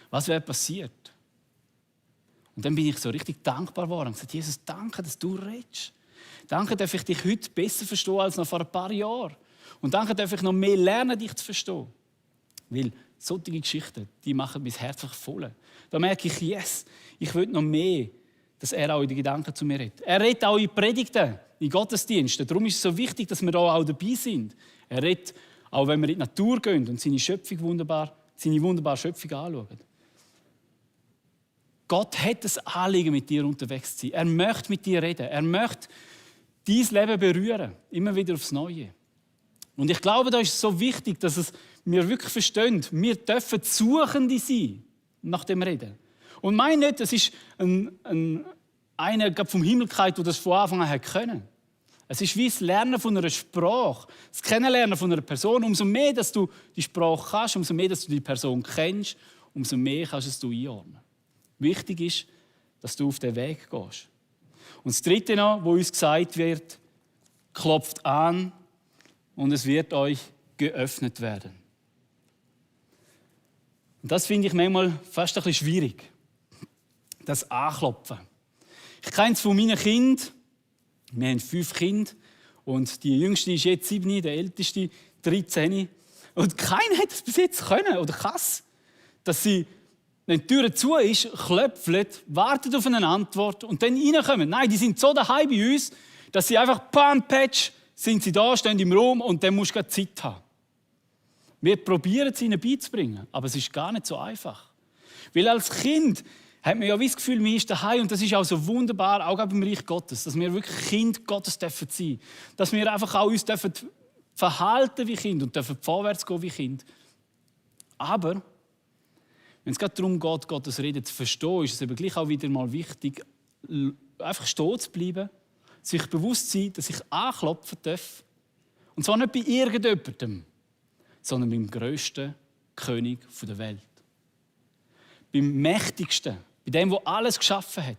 Was wäre passiert? Und dann bin ich so richtig dankbar geworden und gesagt, Jesus, danke, dass du redest. Danke, dass ich dich heute besser verstehe als noch vor ein paar Jahren. Und danke, dass ich noch mehr lernen, dich zu verstehen. Weil solche Geschichten, die machen mein Herz voll. Da merke ich, yes, ich will noch mehr, dass er auch in die Gedanken zu mir redet. Er redet auch in Predigten, in Gottesdiensten. Darum ist es so wichtig, dass wir da auch dabei sind. Er redet, auch wenn wir in die Natur gehen und seine wunderbare Schöpfung anschauen. Gott hat ein Anliegen, mit dir unterwegs zu sein. Er möchte mit dir reden. Er möchte dein Leben berühren. Immer wieder aufs Neue. Und ich glaube, da ist es so wichtig, dass wir wirklich verstehen, wir dürfen Suchende sein nach dem Reden. Und meine nicht, das ist einer vom Himmel gefallen, der das von Anfang an hat können. Es ist wie das Lernen von einer Sprache, das Kennenlernen von einer Person. Umso mehr, dass du die Sprache kannst, umso mehr, dass du die Person kennst, umso mehr kannst du es einordnen. Wichtig ist, dass du auf den Weg gehst. Und das Dritte noch, wo uns gesagt wird, klopft an und es wird euch geöffnet werden. Und das finde ich manchmal fast ein bisschen schwierig. Das Anklopfen. Ich kenne es von meinen Kindern. Wir haben 5 Kinder. Und die Jüngste ist jetzt 7, der Älteste 13. Und keiner hat es bis jetzt können oder kann es, dass sie, wenn die Tür zu ist, klopfen, warten auf eine Antwort und dann reinkommen. Nein, die sind so daheim bei uns, dass sie einfach patsch, sind sie da, stehen im Raum und dann musst du Zeit haben. Wir probieren es ihnen beizubringen, aber es ist gar nicht so einfach. Weil als Kind hat man ja wie das Gefühl, man ist daheim und das ist auch so wunderbar, auch beim Reich Gottes, dass wir wirklich Kind Gottes dürfen sein. Dass wir einfach auch uns dürfen verhalten wie Kind und dürfen vorwärts gehen wie Kind. Aber wenn es gerade darum geht, Gottes Reden zu verstehen, ist es eben gleich auch wieder mal wichtig, einfach stehen zu bleiben, sich bewusst zu sein, dass ich anklopfen darf. Und zwar nicht bei irgendjemandem, sondern beim grössten König der Welt. Beim Mächtigsten, bei dem, der alles geschaffen hat.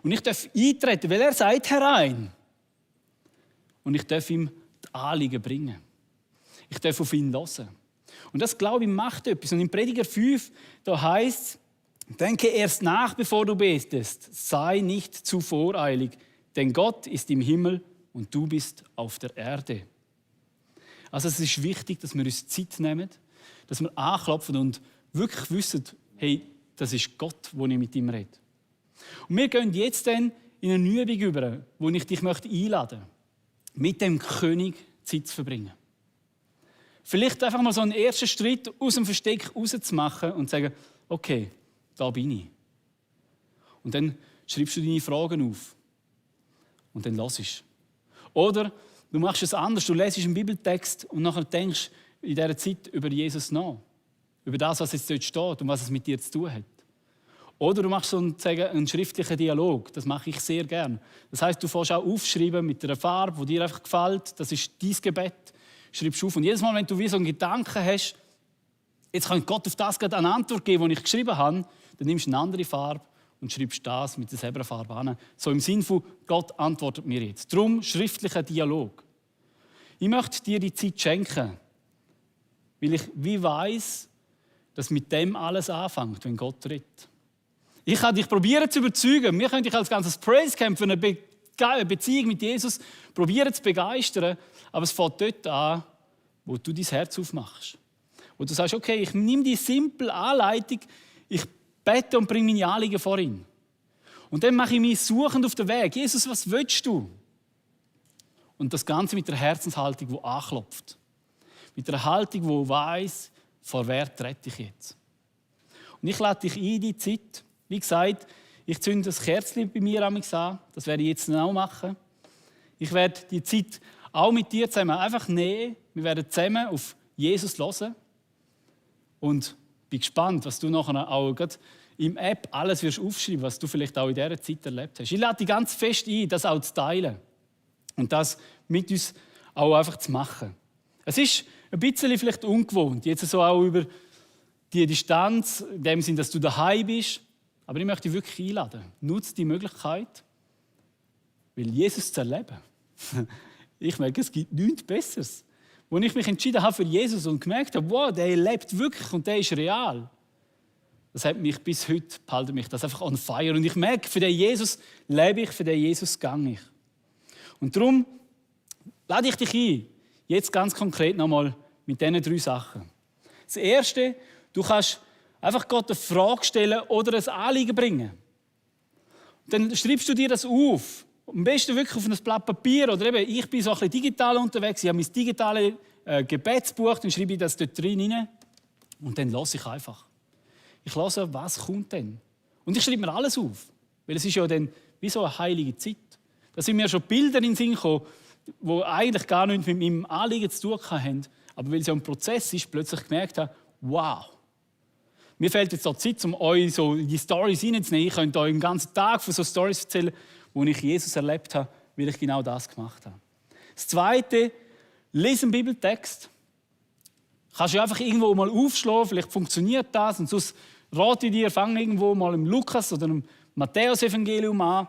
Und ich darf eintreten, weil er sagt herein. Und ich darf ihm die Anliegen bringen. Ich darf auf ihn hören. Und das, glaube ich, macht etwas. Und im Prediger 5, da heißt es, denke erst nach, bevor du betest. Sei nicht zu voreilig, denn Gott ist im Himmel und du bist auf der Erde. Also es ist wichtig, dass wir uns Zeit nehmen, dass wir anklopfen und wirklich wissen, hey, das ist Gott, wo ich mit ihm rede. Und wir gehen jetzt dann in eine Übung über, wo ich dich einladen möchte, mit dem König Zeit zu verbringen. Vielleicht einfach mal so einen ersten Schritt aus dem Versteck rauszumachen und zu sagen, okay, da bin ich. Und dann schreibst du deine Fragen auf. Und dann hörst du. Oder du machst es anders, du lesest einen Bibeltext und nachher denkst in dieser Zeit über Jesus nach. Über das, was jetzt dort steht und was es mit dir zu tun hat. Oder du machst so einen schriftlichen Dialog. Das mache ich sehr gern. Das heisst, du fährst auch aufschreiben mit einer Farbe, die dir einfach gefällt. Das ist dein Gebet. Schreibst auf. Und jedes Mal, wenn du wie so einen Gedanken hast, jetzt kann Gott auf das gerade eine Antwort geben, die ich geschrieben habe, dann nimmst du eine andere Farbe und schreibst das mit der Zebrafarbe an. So im Sinn von, Gott antwortet mir jetzt. Darum schriftlicher Dialog. Ich möchte dir die Zeit schenken, weil ich wie weiss, dass mit dem alles anfängt, wenn Gott redet. Ich kann dich probieren zu überzeugen. Wir können dich als ganzes Praise Camp für eine Beziehung mit Jesus probieren zu begeistern. Aber es fängt dort an, wo du dein Herz aufmachst. Wo du sagst, okay, ich nehme die simple Anleitung, ich bete und bringe meine Anliegen vor ihn. Und dann mache ich mich suchend auf den Weg. Jesus, was willst du? Und das Ganze mit der Herzenshaltung, die anklopft. Mit einer Haltung, die weiss, vor wer trete ich jetzt. Und ich lade dich ein in die Zeit. Wie gesagt, ich zünde das Kerzchen bei mir an. Das werde ich jetzt auch machen. Ich werde die Zeit auch mit dir zusammen einfach nehmen. Wir werden zusammen auf Jesus hören. Und bin gespannt, was du nachher auch im App alles wirst aufschreiben, was du vielleicht auch in dieser Zeit erlebt hast. Ich lade dich ganz fest ein, das auch zu teilen. Und das mit uns auch einfach zu machen. Es ist ein bisschen vielleicht ungewohnt. Jetzt so auch über die Distanz, in dem Sinn, dass du daheim bist. Aber ich möchte dich wirklich einladen. Nutze die Möglichkeit, weil Jesus zu erleben. Ich merke, es gibt nichts Besseres. Als ich mich entschieden habe für Jesus und gemerkt habe, wow, der lebt wirklich und der ist real. Das hat mich bis heute, behalten mich das einfach on fire. Und ich merke, für den Jesus lebe ich, für den Jesus gehe ich. Und darum lade ich dich ein, jetzt ganz konkret nochmal mit diesen 3 Sachen. Das Erste, du kannst einfach Gott eine Frage stellen oder ein Anliegen bringen. Dann schreibst du dir das auf. Am besten wirklich auf ein Blatt Papier. Oder eben, ich bin so ein bisschen digital unterwegs. Ich habe mein digitales Gebetsbuch, dann schreibe ich das dort rein. Und dann höre ich einfach. Ich höre, was kommt denn? Und ich schreibe mir alles auf. Weil es ist ja dann wie so eine heilige Zeit. Da sind mir schon Bilder in den Sinn gekommen, die eigentlich gar nichts mit meinem Anliegen zu tun haben. Aber weil es ja ein Prozess ist, plötzlich gemerkt habe, wow. Mir fehlt jetzt auch Zeit, um euch so in die Storys reinzunehmen. Ich könnte euch einen ganzen Tag von so Storys erzählen, wo ich Jesus erlebt habe, weil ich genau das gemacht habe. Das Zweite, lese einen Bibeltext. Kannst du einfach irgendwo mal aufschlagen, vielleicht funktioniert das. Und sonst rate ich dir, fang irgendwo mal im Lukas- oder im Matthäus-Evangelium an.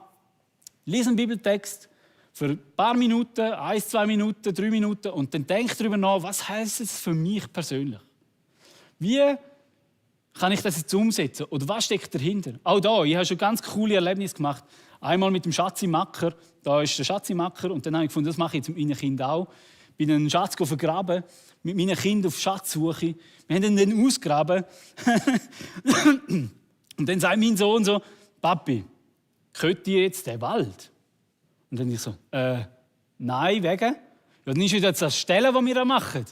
Lies einen Bibeltext für ein paar Minuten, 1, 2 Minuten, 3 Minuten und dann denk darüber nach, was heisst es für mich persönlich? Wie kann ich das jetzt umsetzen? Oder was steckt dahinter? Auch da, ich habe schon ganz coole Erlebnisse gemacht. Einmal mit dem Schatzimacker, da ist der Schatzimacker und dann habe ich gefunden, das mache ich jetzt mit meinen Kindern auch. Ich bin einen Schatz vergraben, mit meinen Kindern auf Schatzsuche. Wir haben ihn dann ausgegraben. Und dann sagt mein Sohn so, Papi, gehört dir jetzt der Wald? Und dann ich so, nein, wegen? Ja, dann ist wieder das Stellen, was wir da machen.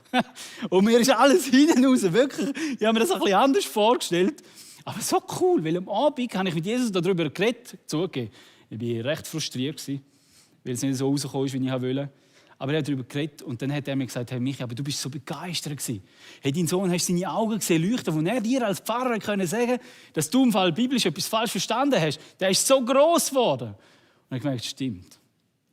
Und mir ist alles hinten raus, wirklich. Ich habe mir das ein bisschen anders vorgestellt. Aber so cool, weil am Abend habe ich mit Jesus darüber geredet. Zugegeben, ich war recht frustriert, weil es nicht so rausgekommen ist, wie ich wollte. Aber er hat darüber geredet und dann hat er mir gesagt, hey Michi, aber du bist so begeistert gewesen. Hey, dein Sohn, hast du seine Augen gesehen leuchten, wo er dir als Pfarrer können sagen, dass du im Fall biblisch etwas falsch verstanden hast. Der ist so gross geworden. Und ich gemerkt, stimmt.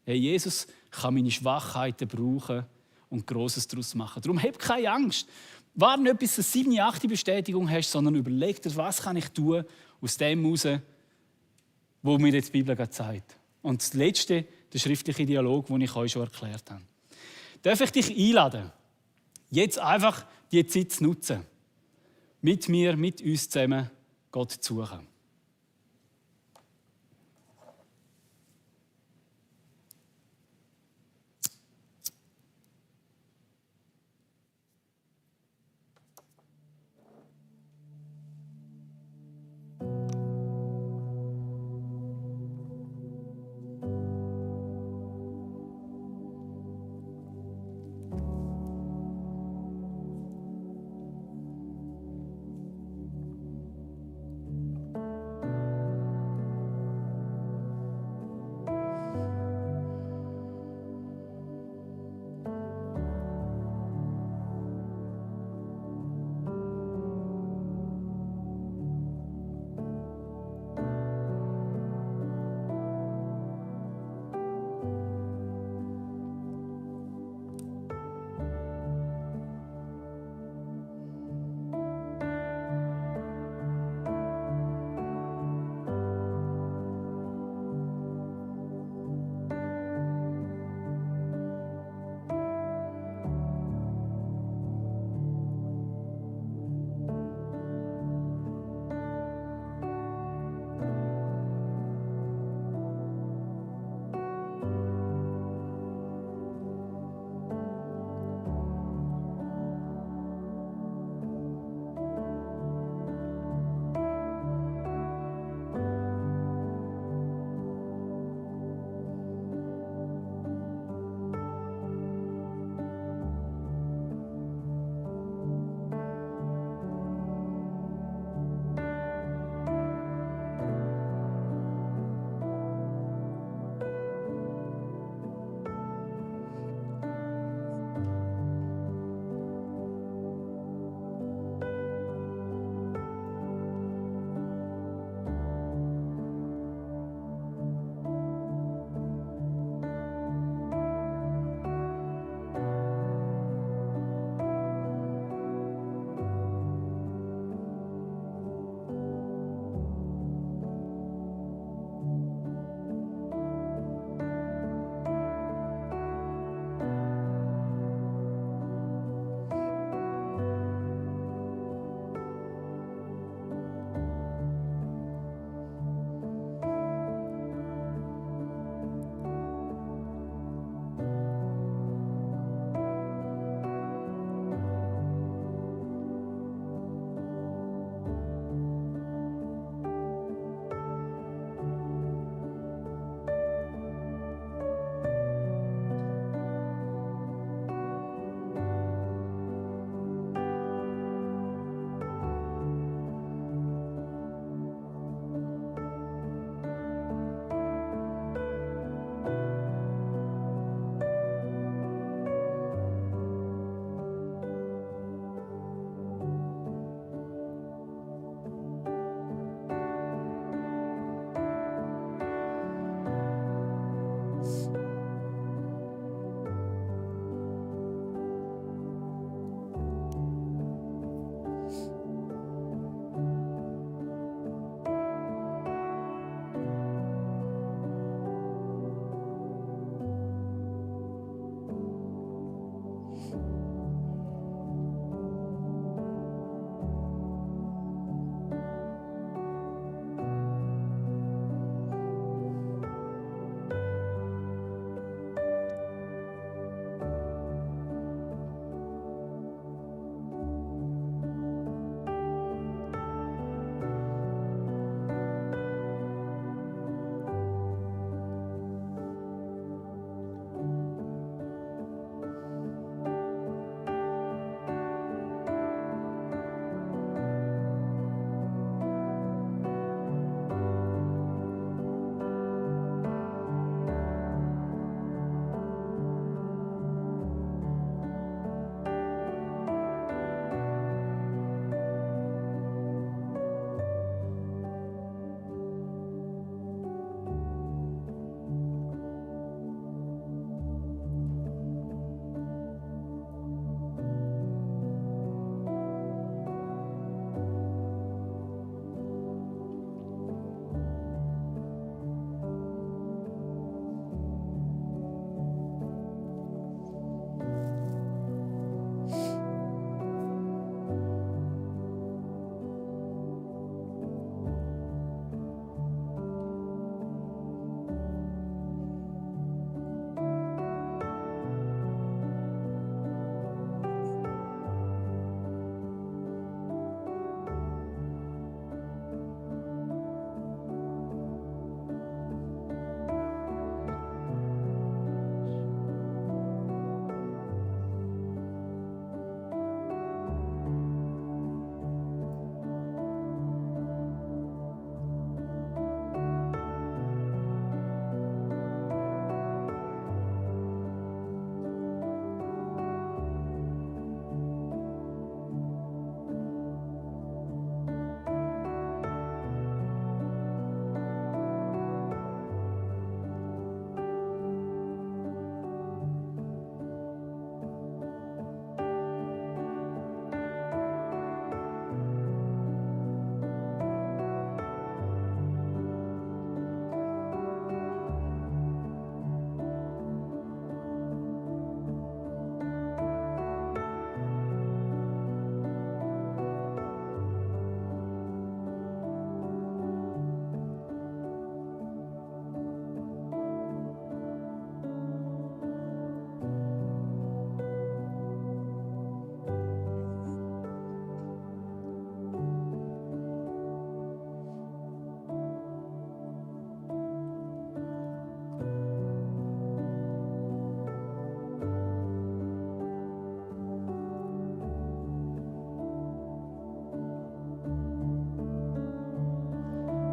Hey, Jesus kann meine Schwachheiten brauchen und Grosses daraus machen. Darum hab keine Angst. Warte nicht, bis du eine 7, 8 Bestätigung hast, sondern überleg dir, was kann ich tun aus dem heraus, wo mir jetzt die Bibel gerade sagt. Und das Letzte, der schriftliche Dialog, den ich euch schon erklärt habe. Darf ich dich einladen, jetzt einfach die Zeit zu nutzen, mit mir, mit uns zusammen Gott zu suchen.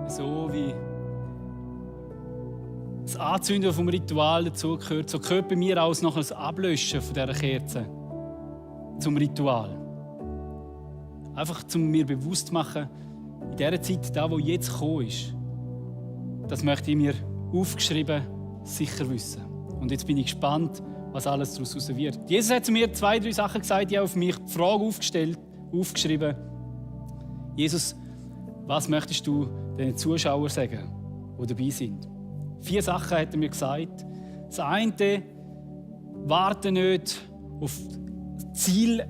so wie das Anzünden vom Ritual dazugehört, so gehört bei mir auch noch das Ablöschen von dieser Kerze zum Ritual. Einfach, um mir bewusst zu machen, in dieser Zeit, da wo jetzt gekommen ist, das möchte ich mir aufgeschrieben sicher wissen. Und jetzt bin ich gespannt, was alles daraus wird. Jesus hat zu mir 2, 3 Sachen gesagt, ich habe auf mich die Frage aufgeschrieben. Jesus, was möchtest du den Zuschauern sagen, die dabei sind? 4 Sachen hat er mir gesagt. Das eine, warte nicht auf das Ziel,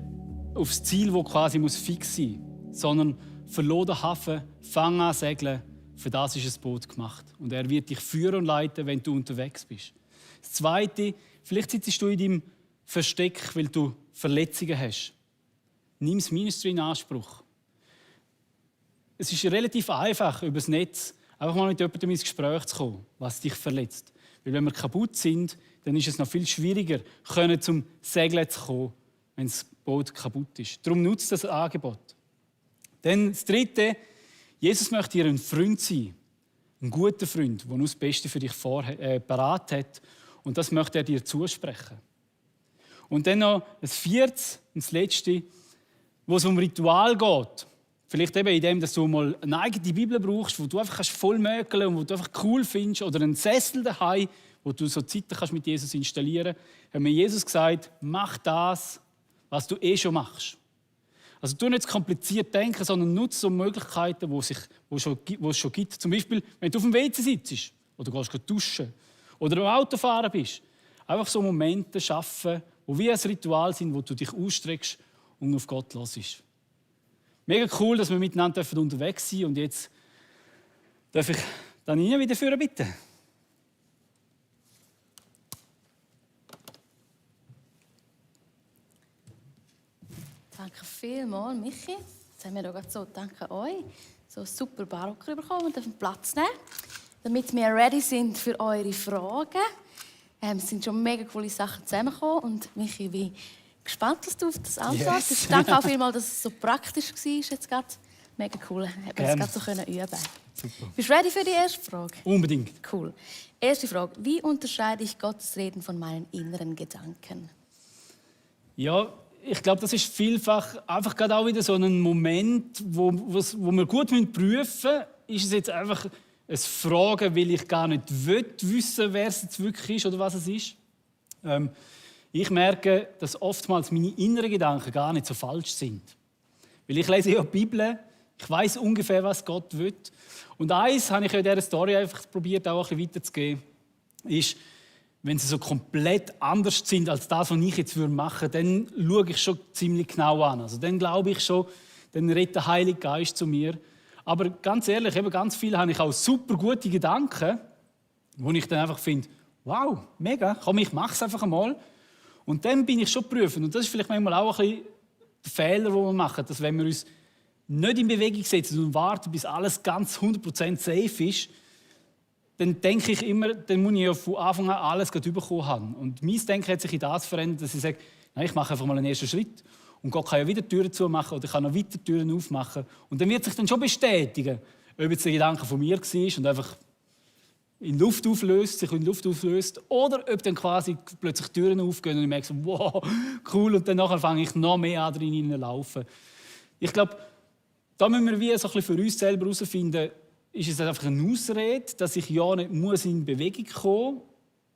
das quasi fix sein muss, sondern verlor den Hafen, fang an segeln. Für das ist das Boot gemacht. Und er wird dich führen und leiten, wenn du unterwegs bist. Das Zweite, vielleicht sitzt du in deinem Versteck, weil du Verletzungen hast. Nimm das Ministry in Anspruch. Es ist relativ einfach, über das Netz einfach mal mit jemandem ins Gespräch zu kommen, was dich verletzt. Weil wenn wir kaputt sind, dann ist es noch viel schwieriger, zum Segeln zu kommen, wenn das Boot kaputt ist. Darum nutzt das Angebot. Dann das Dritte, Jesus möchte dir ein Freund sein, ein guter Freund, der nur das Beste für dich parat hat. Und das möchte er dir zusprechen. Und dann noch ein Viertes und das Letzte, wo es um Ritual geht. Vielleicht eben in dem, dass du mal eine eigene Bibel brauchst, wo du einfach voll mögeln kannst und wo du einfach cool findest. Oder einen Sessel daheim, wo du so Zeiten kannst mit Jesus installieren kannst. Hat mir Jesus gesagt, mach das, was du schon machst. Also du nicht kompliziert denken, sondern nutze so Möglichkeiten, die es schon gibt. Zum Beispiel, wenn du auf dem WC sitzt oder gehst duschen oder am Autofahren bist. Einfach so Momente schaffen, die wie ein Ritual sind, wo du dich ausstreckst und auf Gott hörst. Mega cool, dass wir miteinander unterwegs sind. Und jetzt darf ich Danina wieder führen, bitte.
Danke vielmals, Michi. Jetzt haben wir hier gerade so, danke euch, so einen super Barock bekommen und dürfen Platz nehmen, damit wir ready sind für eure Fragen. Es sind schon mega coole Sachen zusammengekommen und Michi, ich bin gespannt, dass du auf das antwortest.
Yes.
Danke auch vielmals, dass es so praktisch war jetzt gerade. Mega cool, hat man
Gerne.
es gerade so üben.
Super.
Bist du ready für die erste Frage?
Unbedingt.
Cool. Erste Frage, wie unterscheide ich Gottes Reden von meinen inneren Gedanken?
Ja, ich glaube, das ist vielfach einfach gerade auch wieder so ein Moment, wo wir gut prüfen müssen. Ist es jetzt einfach ein Fragen, weil ich gar nicht wissen, wer es jetzt wirklich ist oder was es ist? Ich merke, dass oftmals meine inneren Gedanken gar nicht so falsch sind. Weil ich lese ja die Bibel, ich weiß ungefähr, was Gott will. Und eins habe ich in dieser Story einfach probiert, auch ein bisschen weiterzugeben, ist, wenn sie so komplett anders sind als das, was ich jetzt machen würde, dann schaue ich schon ziemlich genau an. Also dann glaube ich schon, dann redet der Heilige Geist zu mir. Aber ganz ehrlich, eben ganz viel habe ich auch super gute Gedanken, wo ich dann einfach finde, wow, mega, komm, ich mache es einfach einmal. Und dann bin ich schon prüfend. Und das ist vielleicht manchmal auch ein bisschen der Fehler, den wir machen, dass wenn wir uns nicht in Bewegung setzen und warten, bis alles ganz 100% safe ist, dann denke ich immer, dann muss ich ja von Anfang an alles bekommen haben. Und mein Denken hat sich in das verändert, dass ich sage, nein, ich mache einfach mal einen ersten Schritt. Und Gott kann ja wieder Türen zumachen oder ich kann noch weiter Türen aufmachen. Und dann wird sich dann schon bestätigen, ob jetzt der Gedanke von mir war und einfach sich in Luft auflöst, oder ob dann quasi plötzlich Türen aufgehen und ich merke so, wow, cool, und dann nachher fange ich noch mehr an drin zu laufen. Ich glaube, da müssen wir wie so ein bisschen für uns selber herausfinden, ist es einfach eine Ausrede, dass ich ja nicht muss in Bewegung kommen muss.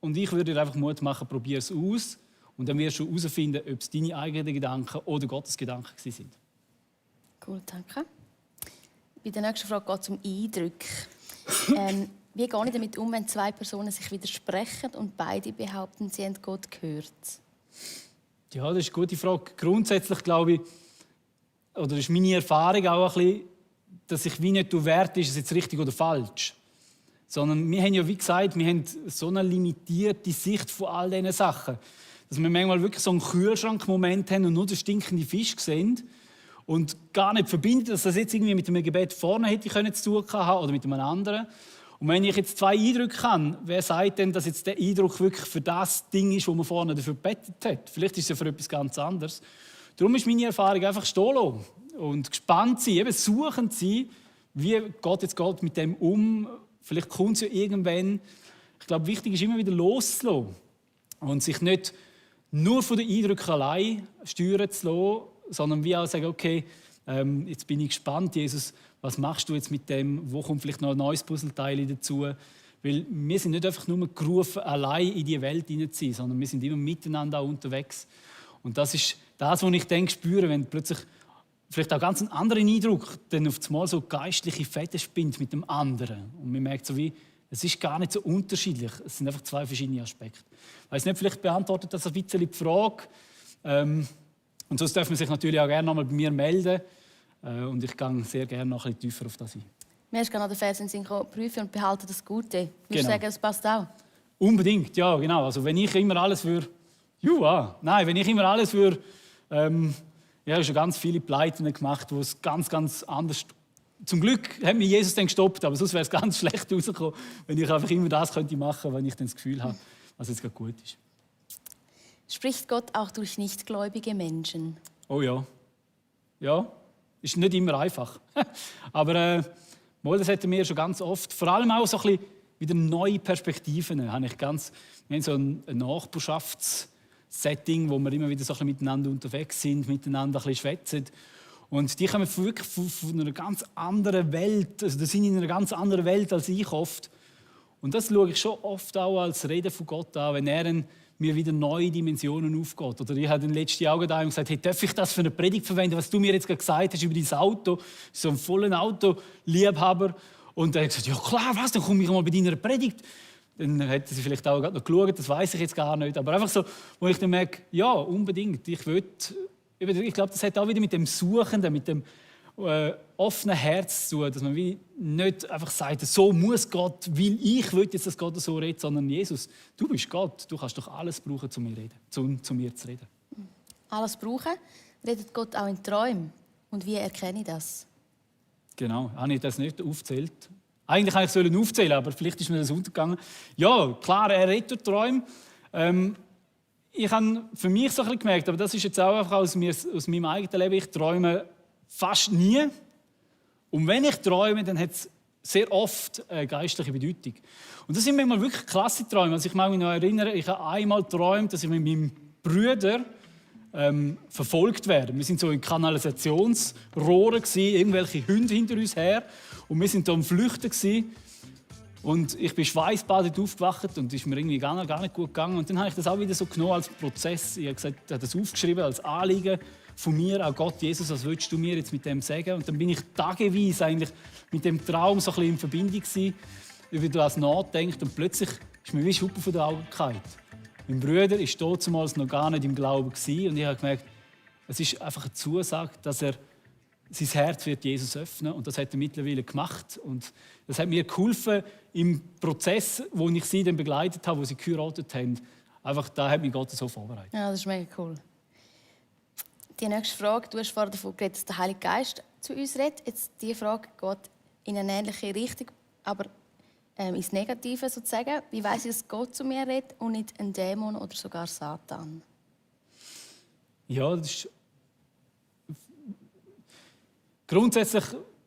Und ich würde dir einfach Mut machen, probier es aus. Und dann wirst du herausfinden, ob es deine eigenen Gedanken oder Gottes Gedanken sind.
Cool, danke. Bei der nächsten Frage geht es um Eindrücke. Wie gehe ich damit um, wenn 2 Personen sich widersprechen und beide behaupten, sie haben Gott gehört?
Ja, das ist eine gute Frage. Grundsätzlich glaube ich, oder ist meine Erfahrung auch ein bisschen, dass ich wie nicht werte, ist es jetzt richtig oder falsch. Sondern wir haben ja, wie gesagt, wir haben so eine limitierte Sicht von all diesen Sachen, dass wir manchmal wirklich so einen Kühlschrankmoment haben und nur den stinkenden Fisch sehen und gar nicht verbinden, dass das jetzt irgendwie mit einem Gebet vorne hätte zu tun haben oder mit einem anderen. Und wenn ich jetzt 2 Eindrücke habe, wer sagt denn, dass jetzt der Eindruck wirklich für das Ding ist, das man vorne dafür gebetet hat? Vielleicht ist es ja für etwas ganz anderes. Darum ist meine Erfahrung einfach stehen lassen und gespannt sein, eben suchend sein, wie geht jetzt Gott mit dem um? Vielleicht kommt es ja irgendwann. Ich glaube, wichtig ist immer wieder loszulassen und sich nicht nur von den Eindrücken allein steuern zu lassen, sondern wie auch sagen, okay, jetzt bin ich gespannt, Jesus, was machst du jetzt mit dem? Wo kommt vielleicht noch ein neues Puzzleteil dazu? Weil wir sind nicht einfach nur gerufen, allein in die Welt hineinzuziehen, sondern wir sind immer miteinander auch unterwegs. Und das ist das, was ich dann spüre, wenn plötzlich vielleicht auch ganz einen anderen Eindruck dann auf einmal so geistliche Fette spinnt mit dem anderen. Und man merkt so wie, es ist gar nicht so unterschiedlich. Es sind einfach zwei verschiedene Aspekte. Ich weiss nicht, vielleicht beantwortet das ein bisschen die Frage. Und sonst darf man sich natürlich auch gerne nochmal bei mir melden. Und ich gehe sehr gerne noch ein bisschen tiefer auf das ein.
Mir ist gerade noch der Vers in den Sinn gekommen, prüfen und behalten das Gute. Würdest du sagen, das passt auch?
Unbedingt, ja, genau. Also wenn ich immer alles für... wenn ich immer alles für... ich habe schon ganz viele Pleiten gemacht, wo es ganz, ganz anders... Zum Glück hat mich Jesus dann gestoppt, aber sonst wäre es ganz schlecht rausgekommen, wenn ich einfach immer das könnte machen, wenn ich dann das Gefühl habe, was jetzt gerade gut ist.
Spricht Gott auch durch nichtgläubige Menschen?
Oh ja. Ja, ist nicht immer einfach. Aber das hatten wir schon ganz oft. Vor allem auch so ein bisschen wieder neue Perspektiven. Wir haben so ein Nachbarschaftssetting, wo wir immer wieder so ein bisschen miteinander unterwegs sind, miteinander ein bisschen schwätzen. Und die kommen wirklich von einer ganz anderen Welt. Also, die sind in einer ganz anderen Welt als ich oft. Und das schaue ich schon oft auch als Reden von Gott an, wenn er mir wieder neue Dimensionen aufgeht. Oder ich habe in den letzten Jahren gesagt, hey, darf ich das für eine Predigt verwenden, was du mir jetzt gerade gesagt hast über dein Auto? So ein vollen Autoliebhaber. Und er hat gesagt, ja klar, was, dann komme ich mal bei deiner Predigt. Dann hätte sie vielleicht auch gerade noch geschaut, das weiß ich jetzt gar nicht. Aber einfach so, wo ich dann merke, ja, unbedingt, ich glaube, das hat auch wieder mit dem Suchenden, mit dem offenen Herz zu tun, dass man wie nicht einfach sagt, so muss Gott, weil ich will jetzt, dass Gott so redet, sondern Jesus, du bist Gott, du kannst doch alles brauchen, zu mir zu reden.
Alles brauchen? Redet Gott auch in Träumen? Und wie erkenne ich das?
Genau, habe ich das nicht aufgezählt. Eigentlich wollte ich es aufzählen, aber vielleicht ist mir das untergegangen. Ja, klar, er redet durch Träume. Ich habe für mich so ein bisschen gemerkt, aber das ist jetzt auch einfach aus meinem eigenen Leben, ich träume fast nie. Und wenn ich träume, dann hat es sehr oft eine geistliche Bedeutung. Und das sind manchmal wirklich klasse Träume. Also ich mag mich noch erinnern, ich habe einmal geträumt, dass ich mit meinem Bruder verfolgt werde. Wir sind so in Kanalisationsrohren, irgendwelche Hunde hinter uns her. Und wir sind da am Flüchten gewesen. Und ich bin schweißbadet aufgewacht und es ist mir irgendwie gar nicht gut gegangen. Und dann habe ich das auch wieder so genommen als Prozess. Ich habe gesagt, ich habe das aufgeschrieben als Anliegen von mir an Gott, Jesus, was willst du mir jetzt mit dem sagen? Und dann bin ich tageweise eigentlich mit dem Traum so ein bisschen in Verbindung gewesen, über das nachdenkt und plötzlich ist mir wie Schuppen von der Augen gefallen. Mein Bruder war damals noch gar nicht im Glauben gewesen, und ich habe gemerkt, es ist einfach eine Zusage, dass er sein Herz wird Jesus öffnen, und das hat er mittlerweile gemacht, und das hat mir geholfen im Prozess, wo ich sie dann begleitet habe, wo sie geheiratet haben. Einfach, da hat mich Gott so vorbereitet.
Ja, das ist mega cool. Die nächste Frage, du hast vorhin davon geredet, dass der Heilige Geist zu uns redet. Jetzt diese Frage geht in eine ähnliche Richtung, aber ins Negative sozusagen. Wie weiss ich, dass Gott zu mir redet und nicht ein Dämon oder sogar Satan?
Ja, das ist grundsätzlich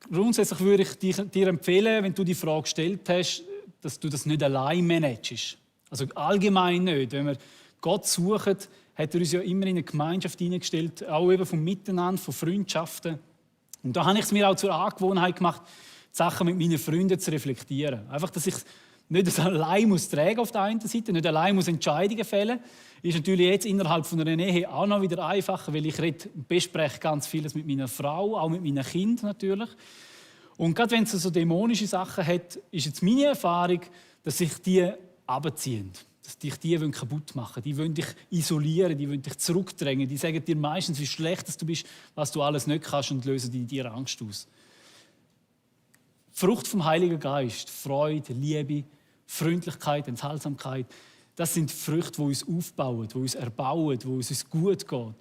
würde ich dir empfehlen, wenn du die Frage gestellt hast, dass du das nicht allein managst. Also allgemein nicht. Wenn wir Gott suchen, hat er uns ja immer in eine Gemeinschaft hineingestellt, auch eben vom Miteinander, von Freundschaften. Und da habe ich es mir auch zur Angewohnheit gemacht, die Sachen mit meinen Freunden zu reflektieren. Einfach, dass ich nicht allein muss tragen auf der einen Seite, nicht allein muss Entscheidungen fällen. Ist natürlich jetzt innerhalb von einer Ehe auch noch wieder einfacher, weil ich bespreche ganz vieles mit meiner Frau, auch mit meinen Kindern natürlich. Und gerade wenn es so dämonische Sachen hat, ist jetzt meine Erfahrung, dass sich die runterziehen. Dass dich die kaputt machen wollen. Die wollen dich isolieren, die wollen dich zurückdrängen. Die sagen dir meistens, wie schlecht du bist, was du alles nicht kannst, und lösen dir Angst aus. Frucht vom Heiligen Geist, Freude, Liebe, Freundlichkeit, Enthaltsamkeit, das sind Früchte, die uns aufbauen, die uns erbauen, wo es uns gut geht.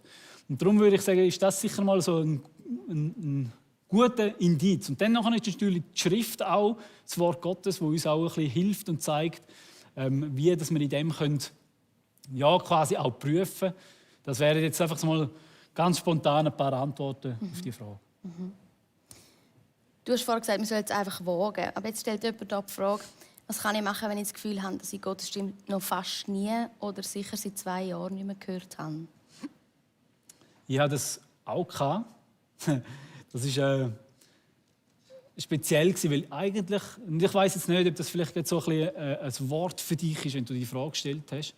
Und darum würde ich sagen, ist das sicher mal so ein guter Indiz. Und dann ist natürlich die Schrift auch, das Wort Gottes, das uns auch ein bisschen hilft und zeigt, wie dass wir in dem können, ja, quasi auch prüfen können. Das wären jetzt einfach mal ganz spontan ein paar Antworten auf die Frage.
Du hast vorhin gesagt, man soll es einfach wagen. Aber jetzt stellt jemand da die Frage, was kann ich machen, wenn ich das Gefühl habe, dass ich Gottes Stimme noch fast nie oder sicher seit 2 Jahren nicht mehr gehört habe?
Ich hatte das auch. Das war speziell, weil eigentlich, und ich weiss jetzt nicht, ob das vielleicht so ein Wort für dich ist, wenn du die Frage gestellt hast,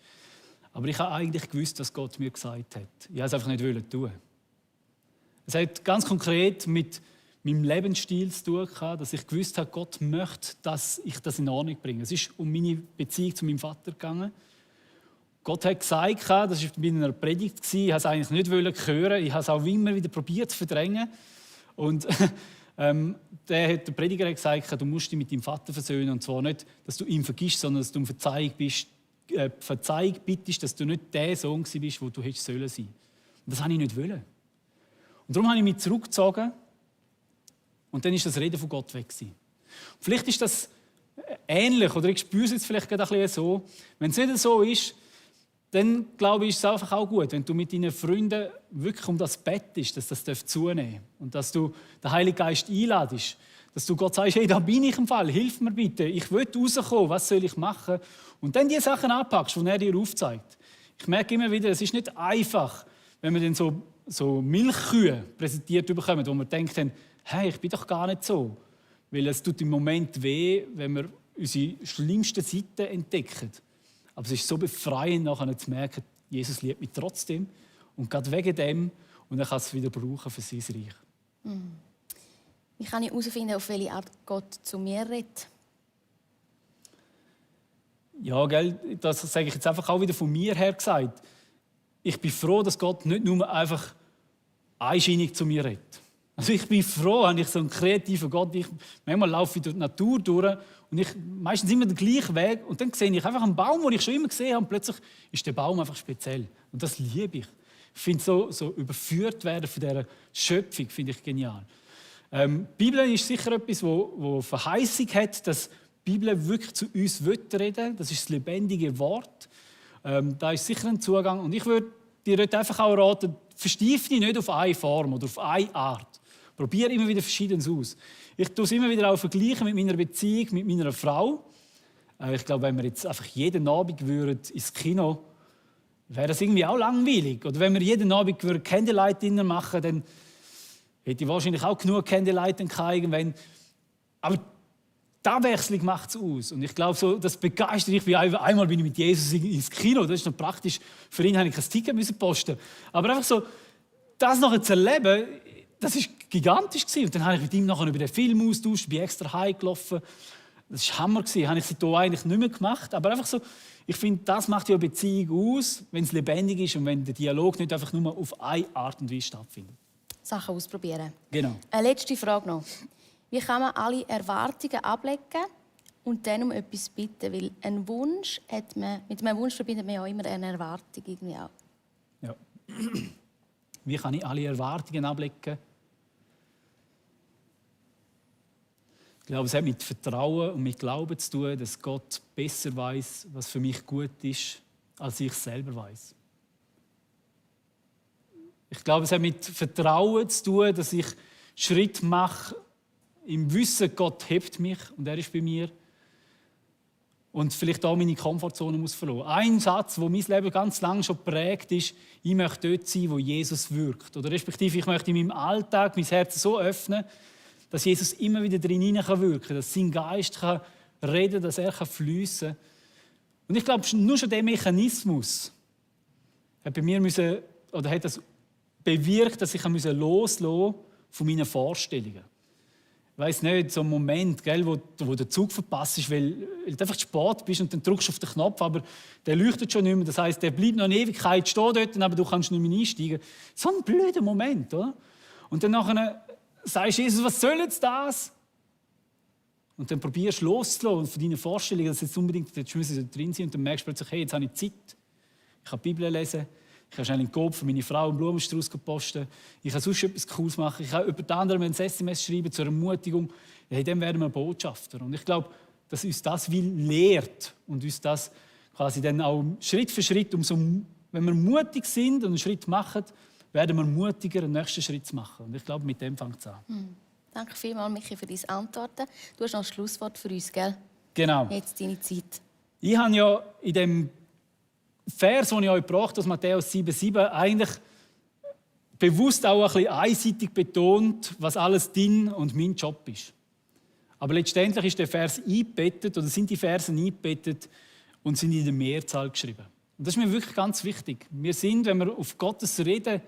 aber ich habe eigentlich gewusst, was Gott mir gesagt hat. Ich wollte es einfach nicht tun. Es hat ganz konkret mit meinem Lebensstil zu tun gehabt, dass ich gewusst habe, Gott möchte, dass ich das in Ordnung bringe. Es ist um meine Beziehung zu meinem Vater gegangen. Gott hat gesagt, das war bei einer Predigt, ich wollte es eigentlich nicht hören, ich habe es auch immer wieder probiert zu verdrängen. Und der Prediger hat gesagt, du musst dich mit deinem Vater versöhnen. Und zwar nicht, dass du ihn vergisst, sondern dass du um Verzeihung bittest, dass du nicht der Sohn bist, der du hättest sein sollen. Und das wollte ich nicht. Und darum habe ich mich zurückgezogen. Und dann ist das Reden von Gott weg. Vielleicht ist das ähnlich, oder ich spüre es jetzt vielleicht gerade ein bisschen so. Wenn es nicht so ist, dann glaube ich, ist es einfach auch gut, wenn du mit deinen Freunden wirklich um das bettest, dass das zunehmen darf. Und dass du den Heiligen Geist einladest. Dass du Gott sagst, hey, da bin ich im Fall, hilf mir bitte. Ich will rauskommen, was soll ich machen? Und dann die Sachen anpackst, die er dir aufzeigt. Ich merke immer wieder, es ist nicht einfach, wenn wir dann so Milchkühe präsentiert bekommen, wo wir denken, hey, ich bin doch gar nicht so. Weil es tut im Moment weh, wenn wir unsere schlimmsten Seiten entdecken. Aber es ist so befreiend, nachher zu merken, Jesus liebt mich trotzdem. Und gerade wegen dem, und er kann es wieder brauchen für sein Reich.
Wie kann ich herausfinden, auf welche Art Gott zu mir redet?
Ja, gell, das sage ich jetzt einfach auch wieder von mir her gesagt. Ich bin froh, dass Gott nicht nur einfach einscheinig zu mir redet. Also ich bin froh, habe ich so einen kreativen Gott. Manchmal laufe ich durch die Natur durch und meistens immer den gleichen Weg. Und dann sehe ich einfach einen Baum, den ich schon immer gesehen habe. Und plötzlich ist der Baum einfach speziell. Und das liebe ich. Ich finde so überführt werden von dieser Schöpfung, finde ich genial. Die Bibel ist sicher etwas, wo Verheißung hat, dass die Bibel wirklich zu uns reden will. Das ist das lebendige Wort. Da ist sicher ein Zugang. Und ich würde dir einfach auch raten, verstief dich nicht auf eine Form oder auf eine Art. Probiere immer wieder Verschiedenes aus. Ich tue es immer wieder auch vergleichen mit meiner Beziehung mit meiner Frau. Ich glaube, wenn wir jetzt einfach jeden Abend ins Kino, wäre das irgendwie auch langweilig. Oder wenn wir jeden Abend Candlelight-Dinner machen, dann hätte ich wahrscheinlich auch genug Candlelight irgendwann. Aber die Abwechslung macht es aus. Und ich glaube, so, das begeistert mich. Einmal bin ich mit Jesus ins Kino. Das ist noch praktisch. Für ihn musste ich ein Ticket posten. Aber einfach so, das noch zu erleben, das war gigantisch. Und dann habe ich mit ihm nachher über den Film austauscht, bin extra heimgelaufen. Das war Hammer. Das habe ich seitdem eigentlich nicht mehr gemacht. Aber einfach so, ich finde, das macht ja eine Beziehung aus, wenn es lebendig ist und wenn der Dialog nicht einfach nur auf eine Art und Weise stattfindet.
Sachen ausprobieren.
Genau.
Eine letzte Frage noch. Wie kann man alle Erwartungen ablegen und dann um etwas bitten? Weil ein Wunsch mit einem Wunsch verbindet man ja immer eine Erwartung irgendwie auch.
Ja. Wie kann ich alle Erwartungen ablegen? Ich glaube, es hat mit Vertrauen und mit Glauben zu tun, dass Gott besser weiß, was für mich gut ist, als ich selber weiß. Ich glaube, es hat mit Vertrauen zu tun, dass ich Schritt mache, im Wissen, Gott hebt mich und er ist bei mir. Und vielleicht auch meine Komfortzone muss verlassen. Ein Satz, der mein Leben ganz lange schon prägt, ist, ich möchte dort sein, wo Jesus wirkt. Oder respektive, ich möchte in meinem Alltag mein Herz so öffnen, dass Jesus immer wieder drin wirken kann, dass sein Geist kann reden, dass er fliessen kann. Und ich glaube, nur schon dieser Mechanismus hat bei mir hat das bewirkt, dass ich loslassen von meinen Vorstellungen. Ich weiss nicht, so ein Moment, gell, wo der Zug verpasst ist, weil du einfach zu spät bist und dann drückst du auf den Knopf, aber der leuchtet schon nicht mehr. Das heisst, der bleibt noch eine Ewigkeit stehen dort, aber du kannst nicht mehr einsteigen. So ein blöder Moment, oder? Und dann nachher sagst du, Jesus, was soll jetzt das? Und dann probierst du loszulassen von deinen Vorstellungen, dass jetzt unbedingt drin sind und dann merkst du plötzlich, hey, jetzt habe ich Zeit, ich kann die Bibel lesen, ich kann schnell in den Kopf für meine Frau einen Blumenstrauß posten. Ich kann sonst etwas Cooles machen. Ich kann über die anderen ein SMS schreiben zur Ermutigung. Ja, dann werden wir Botschafter. Und ich glaube, dass uns das lehrt und uns das quasi dann auch Schritt für Schritt, wenn wir mutig sind und einen Schritt machen, werden wir mutiger, einen nächsten Schritt zu machen. Und ich glaube, mit dem fängt es an.
Danke vielmals, Michi, für deine Antworten. Du hast noch ein Schlusswort für uns, gell?
Genau.
Jetzt deine Zeit.
Ich habe ja in dem Vers, den ich euch gebracht habe, aus Matthäus 7,7, eigentlich bewusst auch ein bisschen einseitig betont, was alles dein und mein Job ist. Aber letztendlich ist der Vers eingebettet, oder sind die Versen eingebettet und sind in der Mehrzahl geschrieben. Und das ist mir wirklich ganz wichtig. Wir sind, wenn wir auf Gottes Reden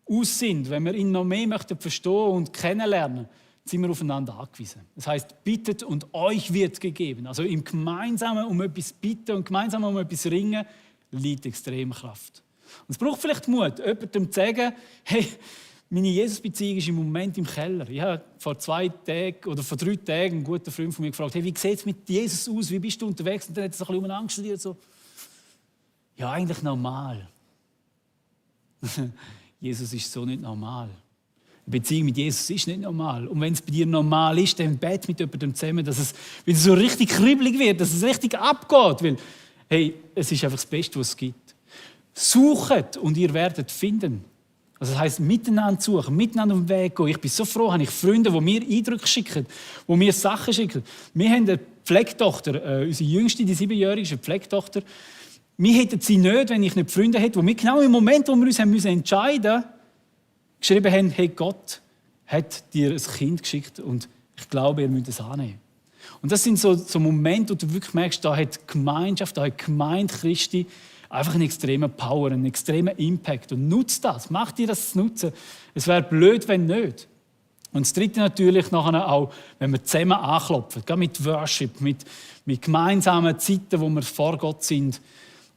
aus sind, wenn wir ihn noch mehr möchten verstehen und kennenlernen, sind wir aufeinander angewiesen. Das heißt, bittet und euch wird gegeben. Also im Gemeinsamen um etwas bitten und gemeinsam um etwas ringen, liegt extrem Kraft. Und es braucht vielleicht Mut, jemandem zu sagen, hey, meine Jesus-Beziehung ist im Moment im Keller. Ich habe vor 2 Tagen oder vor 3 Tagen einen guten Freund von mir gefragt, hey, wie sieht es mit Jesus aus? Wie bist du unterwegs? Und dann hat er so ein bisschen umeinander studiert, so, ja, eigentlich normal. Jesus ist so nicht normal. Eine Beziehung mit Jesus ist nicht normal. Und wenn es bei dir normal ist, dann bete mit jemandem zusammen, dass es wieder so richtig kribbelig wird, dass es richtig abgeht. Weil, hey, es ist einfach das Beste, was es gibt. Suchet und ihr werdet finden. Also das heisst, miteinander suchen, miteinander auf den Weg gehen. Ich bin so froh, habe ich Freunde, die mir Eindrücke schicken, die mir Sachen schicken. Wir haben eine Pflegetochter, unsere Jüngste, die 7-Jährige, ist eine Pflegetochter. Wir hätten sie nicht, wenn ich nicht Freunde hätte, die wir genau im Moment, wo wir uns entscheiden mussten, geschrieben haben, hey, Gott hat dir ein Kind geschickt und ich glaube, ihr müsst es annehmen. Und das sind so Momente, wo du wirklich merkst, da hat die Gemeinschaft, da hat die Gemeinde Christi einfach einen extremen Power, einen extremen Impact. Und nutzt das, mach dir das zu nutzen. Es wäre blöd, wenn nicht. Und das Dritte natürlich nachher auch, wenn wir zusammen anklopfen, gerade mit Worship, mit gemeinsamen Zeiten, wo wir vor Gott sind,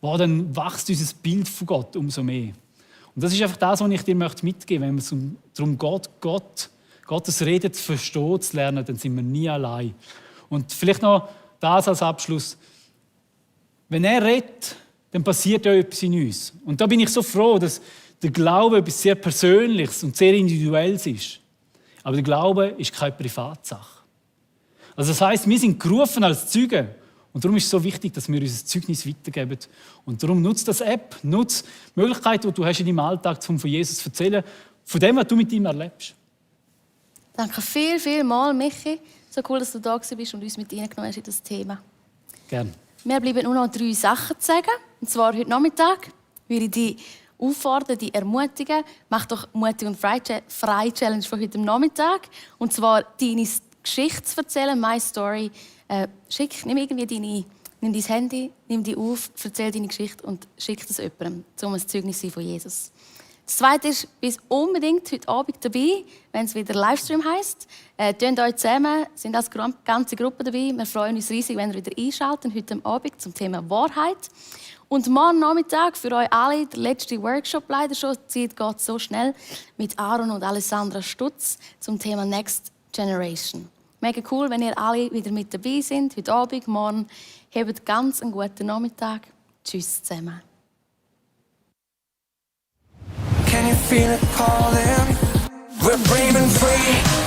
wo dann wächst unser Bild von Gott umso mehr. Und das ist einfach das, was ich dir mitgeben möchte. Wenn es darum geht, Gottes Reden zu verstehen, zu lernen, dann sind wir nie allein. Und vielleicht noch das als Abschluss. Wenn er redet, dann passiert ja etwas in uns. Und da bin ich so froh, dass der Glaube etwas sehr Persönliches und sehr Individuelles ist. Aber der Glaube ist keine Privatsache. Also das heisst, wir sind gerufen als Zeugen. Und darum ist es so wichtig, dass wir unser Zeugnis weitergeben. Und darum nutzt das App, nutzt die Möglichkeiten, die du hast in deinem Alltag hast, von Jesus zu erzählen, von dem, was du mit ihm erlebst.
Danke viel mal, Michi. So cool, dass du da bist und uns mit reingenommen hast in das Thema.
Gerne.
Mir bleiben nur noch 3 Sachen zu sagen. Und zwar heute Nachmittag würde ich dich auffordern, dich ermutigen. Mach doch Mutig und Frei Challenge von heute Nachmittag. Und zwar deine Geschichte zu erzählen, my story. Nimm dein Handy, nimm die auf, erzähl deine Geschichte und schick das jemandem, um ein Zeugnis zu sein von Jesus. Das Zweite ist, bist unbedingt heute Abend dabei, wenn es wieder Livestream heisst. Tönt euch zusammen, sind als ganze Gruppe dabei. Wir freuen uns riesig, wenn ihr wieder einschaltet heute Abend zum Thema Wahrheit. Und morgen Nachmittag für euch alle, der letzte Workshop leider schon, die Zeit geht so schnell, mit Aaron und Alessandra Stutz zum Thema Next Generation. Mega cool, wenn ihr alle wieder mit dabei seid, heute Abend, morgen. Habt ganz einen guten Nachmittag. Tschüss zusammen.
Can you feel it calling? We're brave and free.